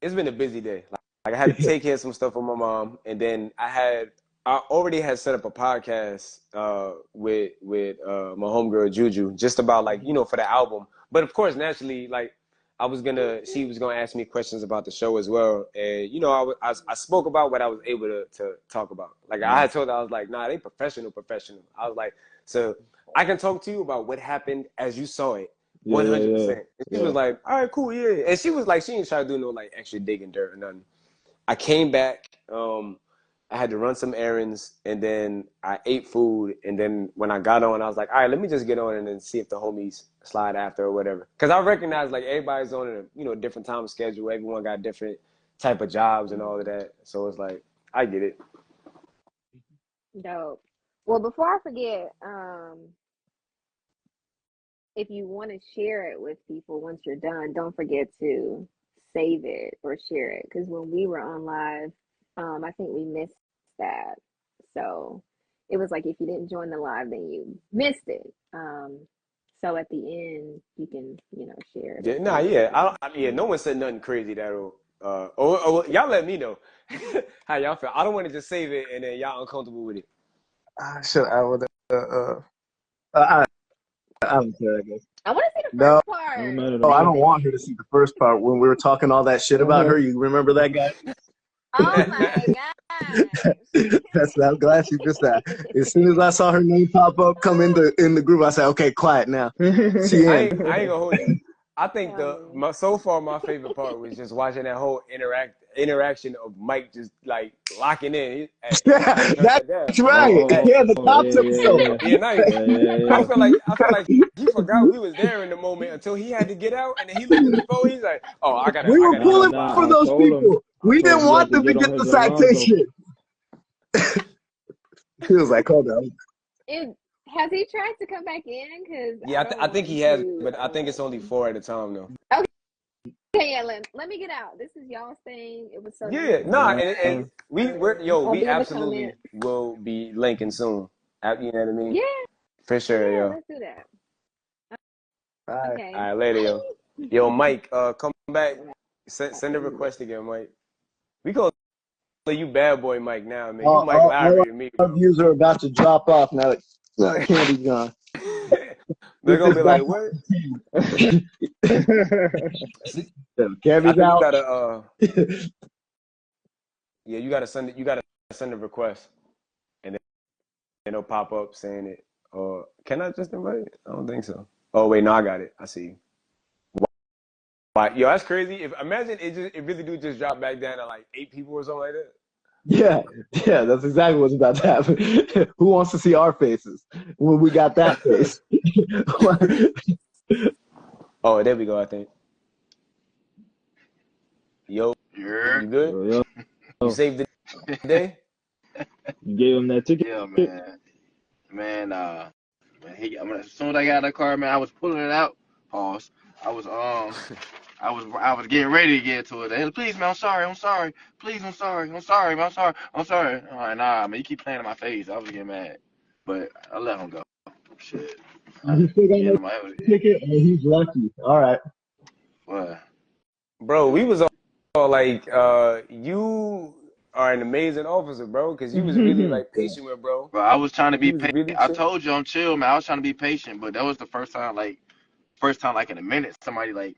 it's been a busy day. Like I had to take care of some stuff with my mom, and then I already had set up a podcast with my homegirl Juju, just about like, you know, for the album. But of course, naturally, like she was gonna ask me questions about the show as well, and you know, I spoke about what I was able to talk about. Like I had told her, I was like, nah, they professional. I was like, so I can talk to you about what happened as you saw it. 100%. And she was like, all right, cool, yeah. And she was like, she didn't try to do no like extra digging dirt or nothing. I came back, I had to run some errands, and then I ate food, and then when I got on, I was like, all right, let me just get on and then see if the homies slide after or whatever. Because I recognize like everybody's on a, you know, different time schedule. Everyone got different type of jobs and all of that. So it's like, I get it. Dope. Well, before I forget, if you want to share it with people once you're done, don't forget to save it or share it. Because when we were on live, I think we missed that. So it was like if you didn't join the live, then you missed it. So at the end, you can, you know, share it. No one said nothing crazy that'll. Y'all let me know how y'all feel. I don't want to just save it and then y'all uncomfortable with it. I would. I don't care, I guess. I want to see the first part. Oh, I don't want her to see the first part when we were talking all that shit about her. You remember that guy? Oh my God. I'm glad she missed that. As soon as I saw her name pop up, come in the group, I said, okay, quiet now. I ain't gonna hold you. I think so far my favorite part was just watching that whole interaction of Mike just like locking in. That's right. The cops episode. I feel like he forgot we was there in the moment until he had to get out, and then he looked at the phone. He's like, "Oh, I got." We were pulling for those people. We didn't want them to get the citation. He was like, "Hold on." Has he tried to come back in? Cause I think he has, but I think it's only 4 at a time though. Okay, yeah, let me get out. This is y'all's thing. It was so nice. And we absolutely will be linking soon. You know what I mean? Yeah, for sure, yo. Let's do that. Okay. All right, later, yo. Yo, Mike, come back. Send a request again, Mike. We gonna call you bad boy Mike now, man. You Mike Lowry to me. Our views are about to drop off now. Candy's gone. They're gonna be like, what? Candy's out. You gotta send a request, and then it'll pop up saying it. Or can I just invite it? I don't think so. Oh wait, no, I got it. I see you. Wow. Yo, that's crazy. Imagine it really do just drop back down to like 8 people or something like that. Yeah, that's exactly what's about to happen. Who wants to see our faces when we got that face? Oh, there we go, I think. Yo, you good? Yo. You saved the day? You gave him that ticket? Yeah, man. As soon as I got in the car, man, I was pulling it out. Pause. I was I was getting ready to get to it. Hey, please, man, I'm sorry. Please, I'm sorry, man, I'm sorry. I'm like, nah, man, you keep playing in my face. I was getting mad, but I let him go. Shit. You still got Yeah, no ticket? Oh, he's lucky. All right. what? Bro, we was all like, you are an amazing officer, bro, because you was really like patient with bro. Bro, I was trying to You be was patient. really I chill. told you I'm chill, man. I was trying to be patient, but that was the first time like in a minute somebody like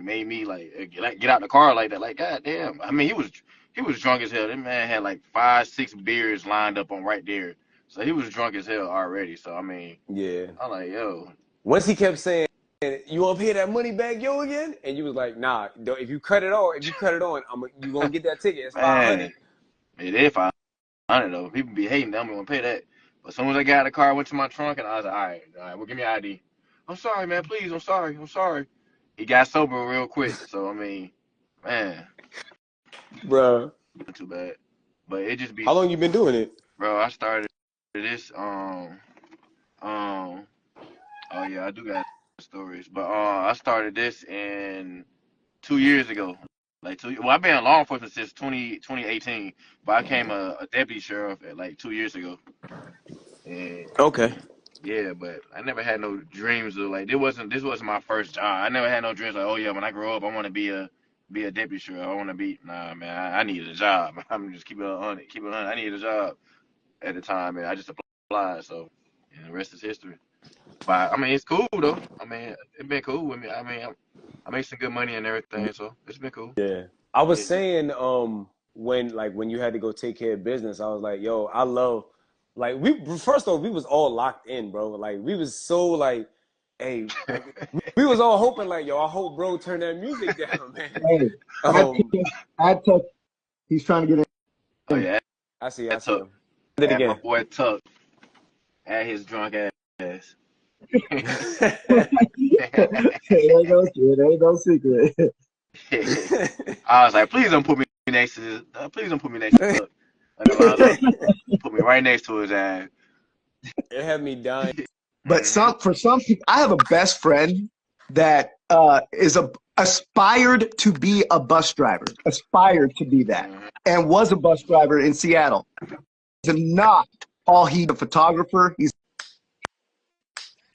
made me like get out the car like that. Like, god damn. I mean, he was drunk as hell. That man had like 5, 6 beers lined up on right there. So he was drunk as hell already. So I mean, Yeah. I'm like, yo. Once he kept saying, "You want to pay that money back, yo, again?" and you was like, "Nah, if you cut it on, you gonna get that ticket. It's 500." Man, it is 500 though. People be hating, they don't want to pay that. But as soon as I got out of the car, I went to my trunk and I was like, all right, well give me an ID. I'm sorry, man, please, I'm sorry. He got sober real quick. So I mean, man, Bro, not too bad. But it just be, how long you been doing it? bro, I started this um oh yeah, I do got stories. But I started this in 2 years ago. Well, I've been in law enforcement since 2018, but I became a deputy sheriff at like 2 years ago. And Okay. yeah, but I never had no dreams of like this wasn't my first job. I never had no dreams like, oh yeah, when I grow up I want to be a deputy sheriff. I want to be nah man, I needed a job. I'm just keep it on it, keep it on. I needed a job at the time and I just applied, so and the rest is history. But I mean it's cool though. I mean it's been cool with me. I mean I make some good money and everything, so it's been cool. Yeah. I was Yeah, saying, when you had to go take care of business, I was like, yo, I love, like, first off, we was all locked in, bro. Like, we was so like, hey, like, we was all hoping like, yo, I hope bro turn that music down, man. Hey, add Tuck. He's trying to get oh in. yeah, I see Tuck. him. Did it At my again. boy Tuck, at his drunk ass. It ain't no secret. I was like, please don't put me next to this. Please don't put me next to Tuck. Like Alonzo, put me right next to his ass. It had me dying. But for some people, I have a best friend that aspired to be a bus driver, aspired to be that, and was a bus driver in Seattle. He's not all he's a photographer. He's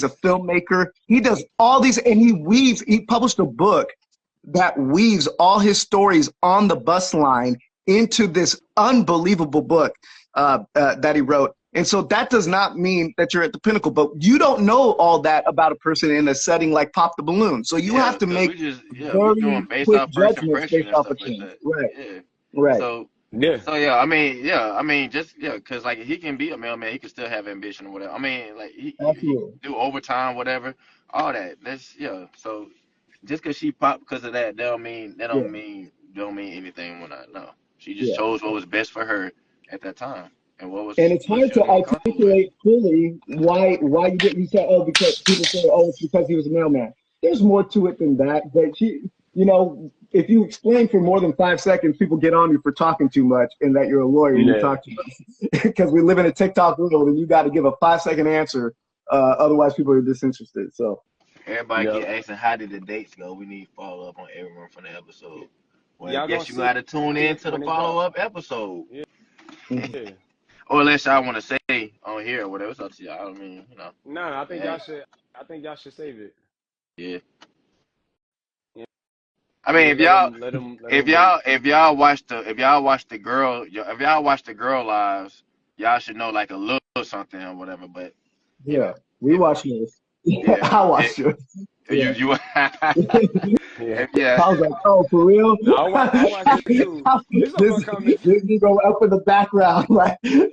a filmmaker. He does all these, and he published a book that weaves all his stories on the bus line into this unbelievable book that he wrote. And so that does not mean that you're at the pinnacle, but you don't know all that about a person in a setting like Pop the Balloon. So you have to make we doing based quick off first judgments impression based and off stuff of like things. that. Right. Yeah. Right. So I mean, just because like he can be a mailman, he can still have ambition or whatever. I mean, like he can do overtime, whatever, all that. That's So just because she popped because of that, don't mean anything when I know. She just chose what was best for her at that time. And it's hard to articulate fully why you didn't. You say, oh, because people say, oh, it's because he was a mailman. There's more to it than that. But if you explain for more than 5 seconds, people get on you for talking too much and that you're a lawyer and you talk too much. Because we live in a TikTok world and you got to give a 5-second answer. Otherwise, people are disinterested. So everybody keep asking, how did the dates go? We need follow up on everyone from the episode. Well, I guess you got to tune in to the follow up episode. Yeah. Or unless y'all want to say on here or whatever, it's up to y'all. I mean, No, I think y'all should. I think y'all should save it. Yeah. Yeah. I mean, if y'all watch the girl lives, y'all should know like a little something or whatever. But we watch this. I watch it. You I was like, oh, for real? I watch it too. This go up in the background, like he's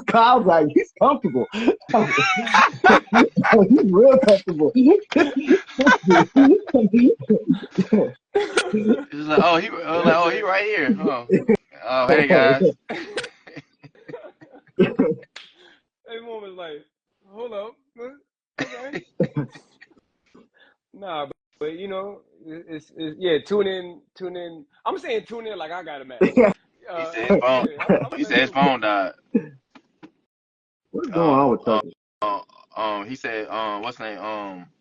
calm, like he's comfortable. He's real comfortable. It's like, he right here. Oh, hey guys. Hey, mom was like, hold up. Okay. Nah, but tune in. I'm saying tune in like I got a match. He said his phone. Shit, I He respect said his him. phone died. What's going Uh, on with uh, Tucker? he said, what's his name?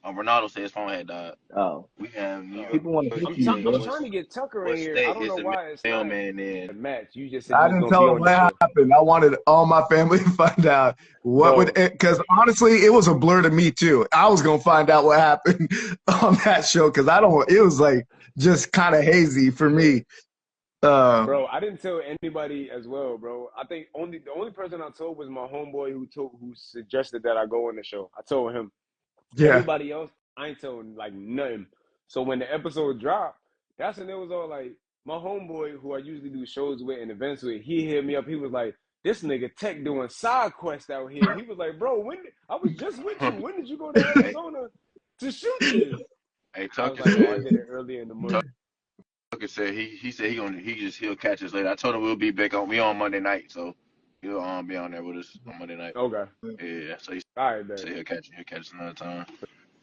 Ronaldo said his phone had died. Oh, We have New York. people want to hit I'm you, trying. I'm bro. trying to get Tucker in What here. I state don't know is the why it's not mailman a in? match. You just said you I was didn't gonna be tell him on the what show, happened. I wanted all my family to find out what would, bro. because honestly, it was a blur to me too. I was gonna find out what happened on that show because I don't. It was like just kind of hazy for Yeah. me. Bro, I didn't tell anybody as well, bro. I think the only person I told was my homeboy who suggested that I go on the show. I told him. Yeah. Everybody else, I ain't told like nothing. So when the episode dropped, that's when it was all like my homeboy who I usually do shows with and events with. He hit me up. He was like, "This nigga Tech doing side quests out here." He was like, "Bro, I was just with you. When did you go to hey, Arizona to shoot this?" hey, I was Tucker like, "Oh, I said. did it early in the month." Tucker said he said he'll catch us later. I told him we'll be back on Monday night, so he'll be on there with us on Monday night. Okay, Yeah, so he all right, bet. said he'll catch us another time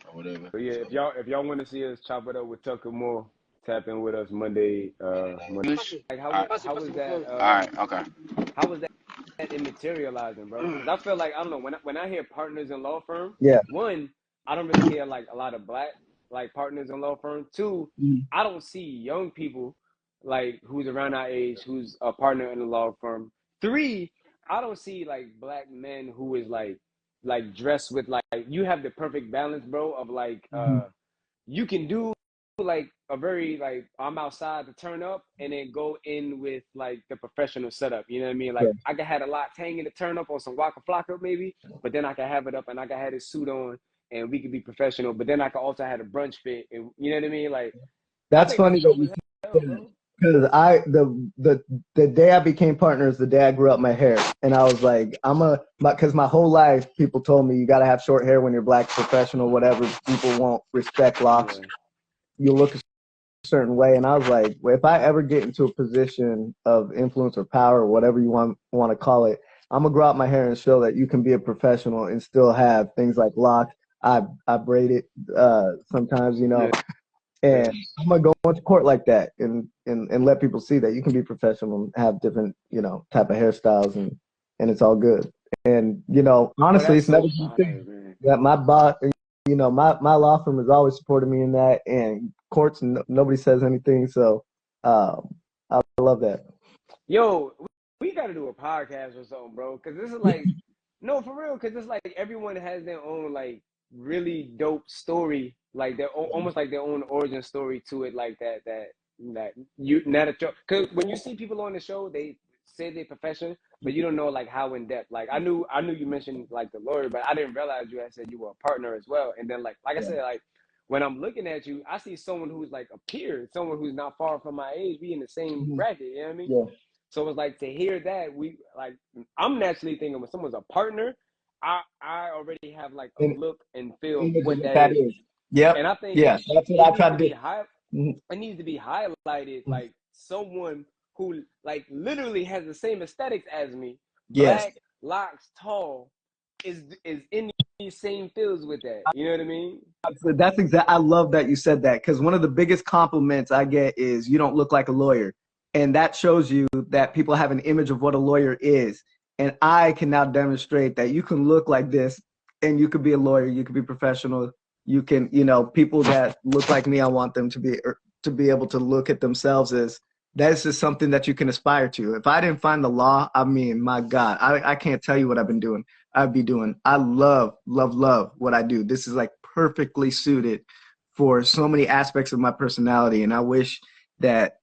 or whatever. So yeah, So if y'all want to see us chop it up with Tucker more, tap in with us Monday. Monday. English. Like All right, how was that? all right, okay. How was that it materializing, bro? Because I feel like I don't know when I hear partners in law firm, Yeah. one, I don't really hear like a lot of black like partners in law firm. Two, Mhm. I don't see young people like who's around our age who's a partner in a law firm. Three, I don't see like black men who is like dressed with like you have the perfect balance, bro, of like Mhm. you can do like a very like I'm outside to turn up and then go in with like the professional setup. You know what I mean? Yeah. Like I could have a lot hanging to turn up on some Waka Flocka maybe, but then I could have it up and I could have this suit on and we could be professional. But then I could also have a brunch fit and you know what I mean? Like I That's think that's funny that dope you as said hell, that bro. because the day I became partners, the day I grew up my hair, and I was like, because my whole life people told me you got to have short hair when you're black professional, whatever. People won't respect locks. Yeah. You look a certain way, and I was like, well, if I ever get into a position of influence or power, or whatever you want to call it, I'm gonna grow out my hair and show that you can be a professional and still have things like locks. I braid it sometimes, Yeah. and I'm gonna go into court like that and let people see that you can be professional and have different, type of hairstyles and it's all good. And Oh, honestly, that's it's never so been a fire, thing man. that my boss, my law firm has always supported me in that, and courts, nobody says anything. So I love that. Yo, we got to do a podcast or something, bro. Because this is like, no, for real. Because it's like everyone has their own like really dope story, like their almost like their own origin story to it, like that you not a because when you see people on the show, they say their profession, but you don't know like how in depth. Like I knew you mentioned like the lawyer, but I didn't realize you had said you were a partner as well. And then like I Yeah. said, like when I'm looking at you, I see someone who's like a peer, someone who's not far from my age, we in the same Mhm. bracket. You know what I mean? Yeah. So it's like to hear that we like I'm naturally thinking when someone's a partner, I already have like a And look and feel of image of what what that that is. is. Yep. And I think Yeah. That's what it I try needs to to be do. high Mhm. it needs to be highlighted like someone who like literally has the same aesthetics as me, Yes. black, locks, tall, is in these same fields with that. You know what I mean? That's exact. I love that you said that because one of the biggest compliments I get is you don't look like a lawyer, and that shows you that people have an image of what a lawyer is. And I can now demonstrate that you can look like this, and you could be a lawyer. You could be professional. You can, people that look like me. I want them to be able to look at themselves as that is something that you can aspire to. If I didn't find the law, I mean, my God, I can't tell you what I've been doing. I'd be doing. I love, love, love what I do. This is like perfectly suited for so many aspects of my personality. And I wish that,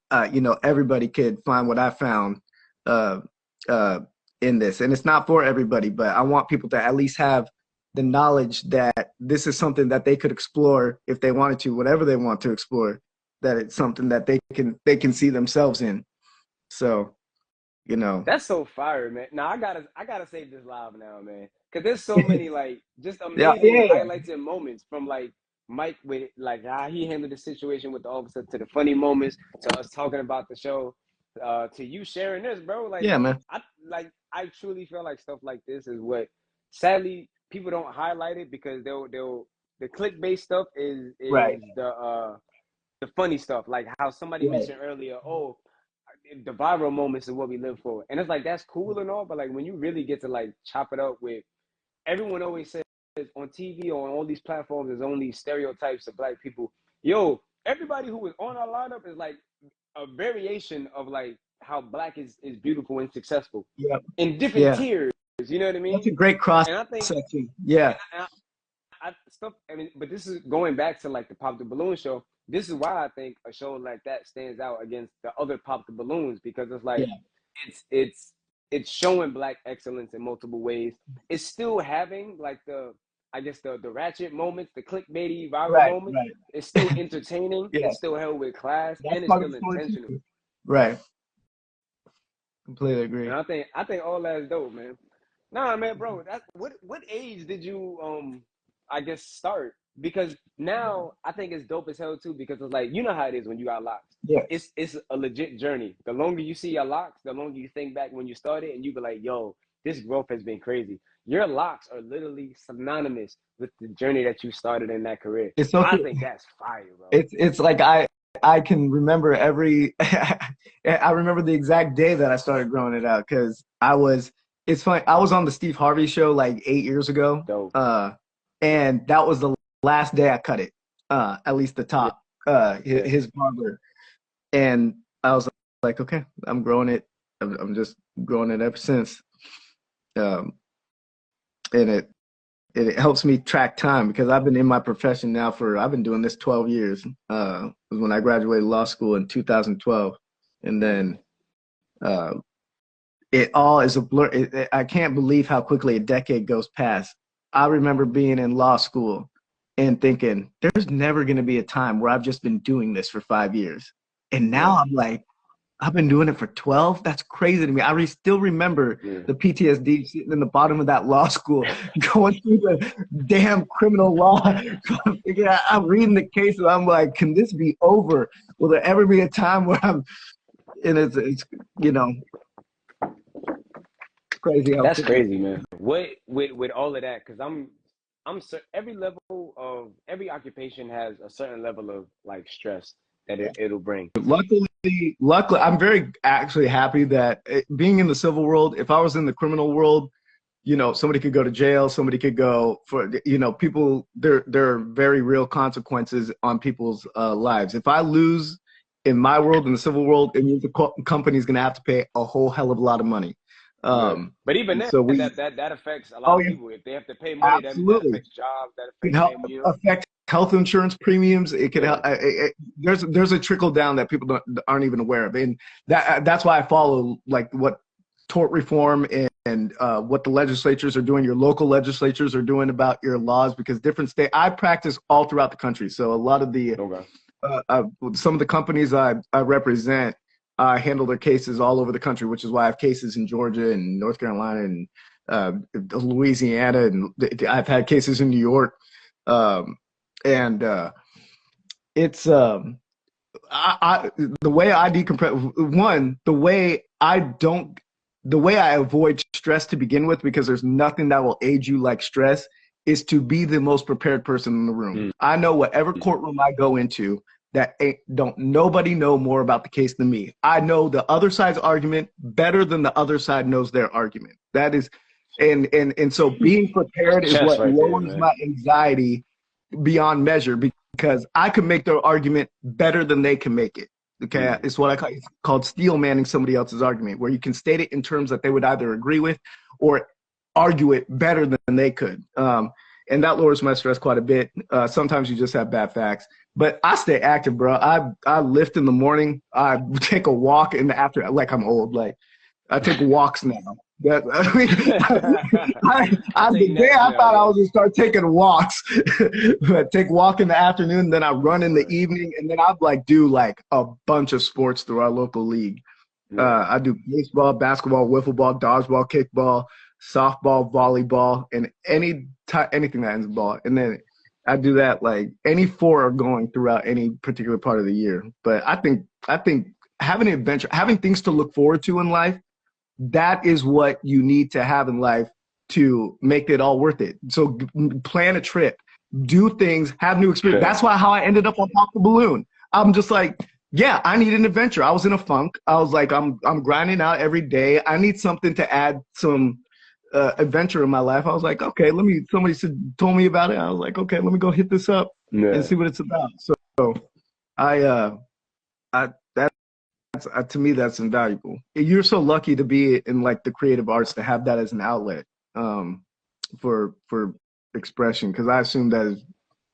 everybody could find what I found uh, uh, in this. And it's not for everybody, but I want people to at least have the knowledge that this is something that they could explore if they wanted to, whatever they want to explore, that it's something that they can see themselves in. So, That's so fire, man. Now I gotta save this live now, man. Cause there's so many like just yeah, amazing yeah, highlights and moments from like Mike with like how he handled the situation with the officer to the funny moments to us talking about the show, to you sharing this, bro. Like yeah, man. I truly feel like stuff like this is what sadly people don't highlight it because they'll the clickbait stuff is Right, the funny stuff, like how somebody right. mentioned earlier, oh, the viral moments is what we live for. And it's like, that's cool and all, but like when you really get to like chop it up with, everyone always says on TV or on all these platforms, there's only stereotypes of black people. Yo, everybody who was on our lineup is like a variation of like how black is beautiful and successful in different tiers. You know what I mean? That's a great cross and I think section. Yeah. I mean, but this is going back to like the Pop the Balloon show. This is why I think a show like that stands out against the other Pop the Balloons, because it's like it's showing black excellence in multiple ways. It's still having like the ratchet moments, the clickbaity viral moments. Right. It's still entertaining. It's still held with class, and it's still intentional. Right. Completely agree. And I think all that's dope, man. Nah, man, bro. What age did you I guess start? Because now I think it's dope as hell too, because it's like, you know how it is when you got locks. Yeah. It's a legit journey. The longer you see your locks, the longer you think back when you started, and you be like, yo, this growth has been crazy. Your locks are literally synonymous with the journey that you started in that career. I think that's fire, bro. It's like I can remember I remember the exact day that I started growing it out, because it's funny, I was on the Steve Harvey show like 8 years ago. Dope. And that was the last day I cut it, at least the top, his barber. And I was like, okay, I'm growing it. I'm just growing it ever since. And it helps me track time, because I've been in my profession now I've been doing this 12 years. When I graduated law school in 2012. And then it all is a blur. I can't believe how quickly a decade goes past. I remember being in law school and thinking, there's never going to be a time where I've just been doing this for 5 years. And now I'm like, I've been doing it for 12? That's crazy to me. I still remember the PTSD sitting in the bottom of that law school, going through the damn criminal law. I'm reading the case and I'm like, can this be over? Will there ever be a time where and it's crazy. That's crazy, man. With all of that, because every occupation has a certain level of like stress that it'll bring. Luckily, I'm very actually happy that being in the civil world, if I was in the criminal world, somebody could go to jail, somebody could go for, people, there are very real consequences on people's lives. If I lose in my world, in the civil world, it means the company's going to have to pay a whole hell of a lot of money. But even then, so that affects a lot of people. If they have to pay money, that affects jobs. That affects affect health insurance premiums. It could help. There's a trickle down that people aren't even aware of, and that's why I follow like what tort reform and what the legislatures are doing. Your local legislatures are doing about your laws, because different state. I practice all throughout the country, so a lot of the some of the companies I represent. Handle their cases all over the country, which is why I have cases in Georgia and North Carolina and Louisiana, and I've had cases in New York. It's the way I decompress. The way I avoid stress to begin with, because there's nothing that will aid you like stress, is to be the most prepared person in the room. I know whatever courtroom I go into, that don't nobody know more about the case than me. I know the other side's argument better than the other side knows their argument. That is, and so being prepared is what lowers my anxiety beyond measure, because I can make their argument better than they can make it. Okay, it's what it's called steel manning somebody else's argument, where you can state it in terms that they would either agree with or argue it better than they could. And that lowers my stress quite a bit. Sometimes you just have bad facts. But I stay active, bro. I lift in the morning. I take a walk in the afternoon. Like, I'm old. Like, I take walks now. The day I thought I was gonna start taking walks, but take walk in the afternoon, then I run in the evening, and then I'd like do like a bunch of sports through our local league. I do baseball, basketball, wiffle ball, dodgeball, kickball, softball, volleyball, and anything that ends in ball. And then I do that like any four are going throughout any particular part of the year. But I think having an adventure, having things to look forward to in life, that is what you need to have in life to make it all worth it. So plan a trip, do things, have new experience. That's how I ended up on Pop the Balloon. I'm just like, yeah, I need an adventure. I was in a funk. I was like, I'm grinding out every day. I need something to add some adventure in my life. I was like, okay, somebody told me about it. I was like, okay, let me go hit this up and Yeah. see what it's about. So I that's to me that's invaluable. You're so lucky to be in like the creative arts to have that as an outlet for expression, because I assume that is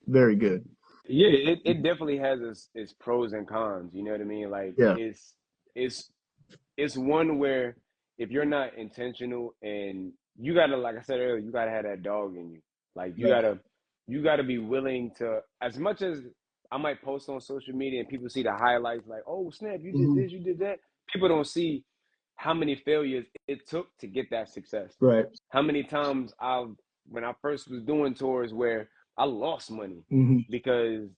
very good. Yeah, it definitely has its pros and cons. You know what I mean? Like Yeah. it's it's one where if you're not intentional and you gotta, like I said earlier, you gotta have that dog in you. Like Yeah. you gotta be willing to, as much as I might post on social media and people see the highlights, like, oh snap, you did Hmm. this, you did that. People don't see how many failures it took to get that success. Right. How many times when I first was doing tours where I lost money Hmm. because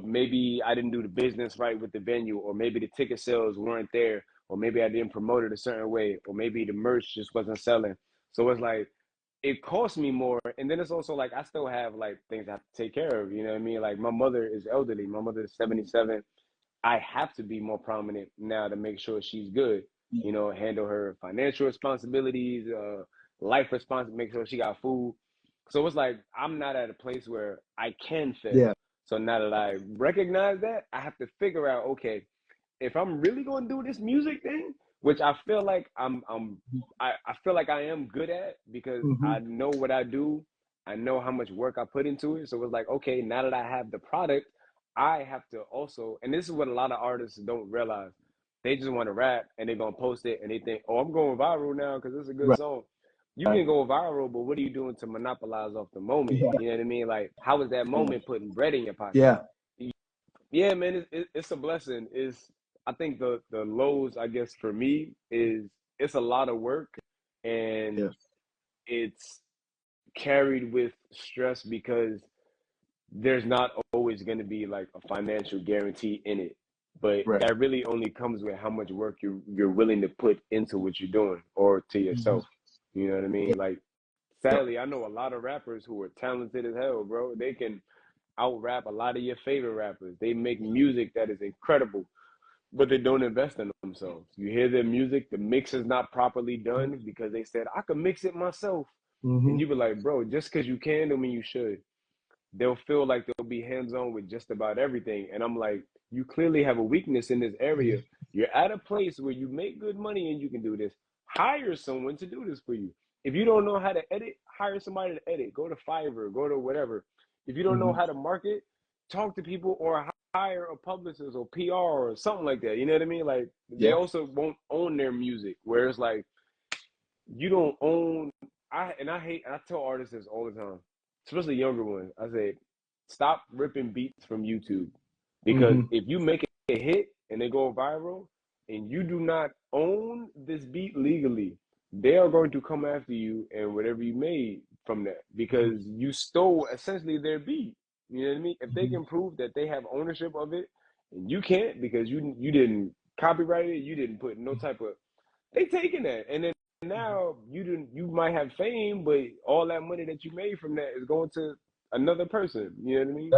maybe I didn't do the business right with the venue, or maybe the ticket sales weren't there, or maybe I didn't promote it a certain way, or maybe the merch just wasn't selling. So it's like it cost me more. And then it's also like I still have like things I have to take care of. You know what I mean? Like my mother is elderly. My mother is 77. I have to be more prominent now to make sure she's good. You know, handle her financial responsibilities, life responsibilities, make sure she got food. So it's like I'm not at a place where I can fail. Yeah. So now that I recognize that, I have to figure out, okay, if I'm really gonna do this music thing, which I feel like I feel like I am good at, because Hmm. I know what I do, I know how much work I put into it. So it's like, okay, now that I have the product, I have to also, and this is what a lot of artists don't realize. They just want to rap and they're gonna post it and they think, oh, I'm going viral now because it's a good Right. song. You can go viral, but what are you doing to monopolize off the moment? Yeah. You know what I mean? Like, how is that moment putting bread in your pocket? Yeah. Yeah, man, it's a blessing. I think the lows, I guess, for me is it's a lot of work, and Yeah. it's carried with stress because there's not always going to be like a financial guarantee in it. But Right. that really only comes with how much work you're willing to put into what you're doing, or to Hmm. yourself. You know what I Yeah. mean? Like, sadly, I know a lot of rappers who are talented as hell, bro. They can out rap a lot of your favorite rappers. They make music that is incredible, but they don't invest in themselves. You hear their music, the mix is not properly done because they said, I could mix it myself. And Hmm. you be like, bro, just because you can don't mean you should. They'll feel like they'll be hands on with just about everything. And I'm like, you clearly have a weakness in this area. You're at a place where you make good money and you can do this. Hire someone to do this for you. If you don't know how to edit, hire somebody to edit. Go to Fiverr, go to whatever. If you don't know Hmm. how to market, talk to people or hire a publicist or PR or something like that. You know what I mean? Like, they Yeah. also won't own their music. Whereas like you don't own. I tell artists this all the time, especially younger ones. I say, stop ripping beats from YouTube, because Hmm. if you make a hit and they go viral and you do not own this beat legally, they are going to come after you and whatever you made from that, because you stole essentially their beat. You know what I mean? If they Hmm. can prove that they have ownership of it and you can't, because you didn't copyright it, you didn't put no type of, they taking that, and then now you might have fame, but all that money that you made from that is going to another person. You know what I mean?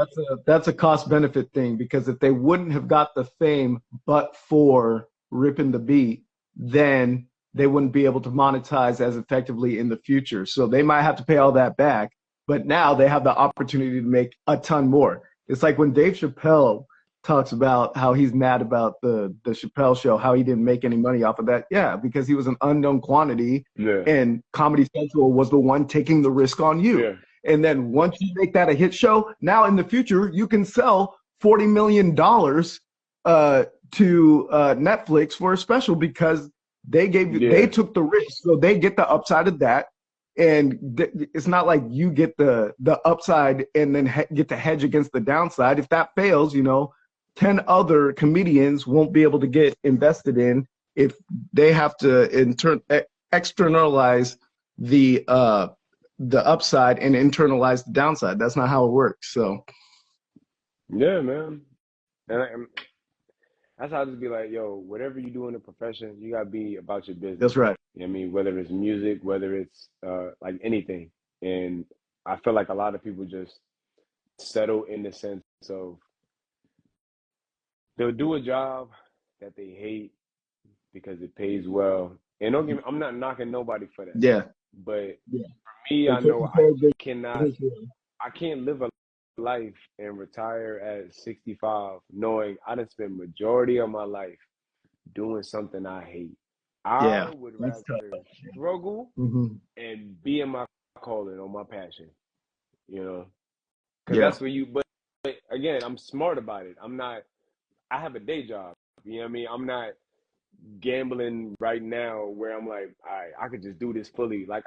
That's a cost benefit thing, because if they wouldn't have got the fame but for ripping the beat, then they wouldn't be able to monetize as effectively in the future. So they might have to pay all that back, but now they have the opportunity to make a ton more. It's like when Dave Chappelle talks about how he's mad about the Chappelle show, how he didn't make any money off of that. Yeah, because he was an unknown quantity Yeah, and Comedy Central was the one taking the risk on you. yeah, And then once you make that a hit show, now in the future, you can sell $40 million to Netflix for a special, because they yeah. took the risk. So they get the upside of that. And it's not like you get the upside and then get to hedge against the downside. If that fails, 10 other comedians won't be able to get invested in if they have to externalize the upside and internalize the downside. That's not how it works. So Yeah, man. And that's how I just be like, yo, whatever you do in the profession, you gotta be about your business. that's right. You know what I mean? Whether it's music, whether it's like anything. And I feel like a lot of people just settle in the sense of they'll do a job that they hate because it pays well. And don't get me, I'm not knocking nobody for that. Yeah. But Yeah. for me, I It's know a big cannot, issue. I can't live a life and retire at 65 knowing I done spent majority of my life doing something I hate. I Yeah. would That's tough. rather struggle Hmm. and be in my calling or my passion, you know, because Yeah. that's where but again, I'm smart about it. I have a day job. You know what I mean? I'm not gambling right now where I'm like, all right, I could just do this fully. Like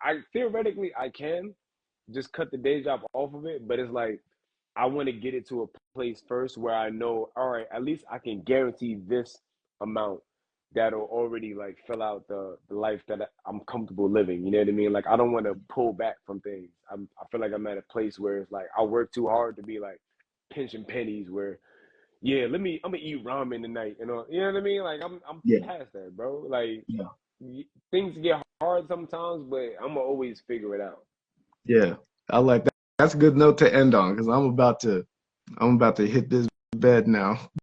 I theoretically I can just cut the day job off of it, but it's like I want to get it to a place first where I know, all right, at least I can guarantee this amount that'll already like fill out the life that I'm comfortable living. You know what I mean? Like I don't want to pull back from things. I feel like I'm at a place where it's like I work too hard to be like pinching pennies where yeah, I'm gonna eat ramen tonight, you know what I mean? Like I'm Yeah. past that, bro. Like Yeah. things get hard sometimes, but I'm gonna always figure it out. Yeah. I like that. That's a good note to end on because I'm about to hit this bed now.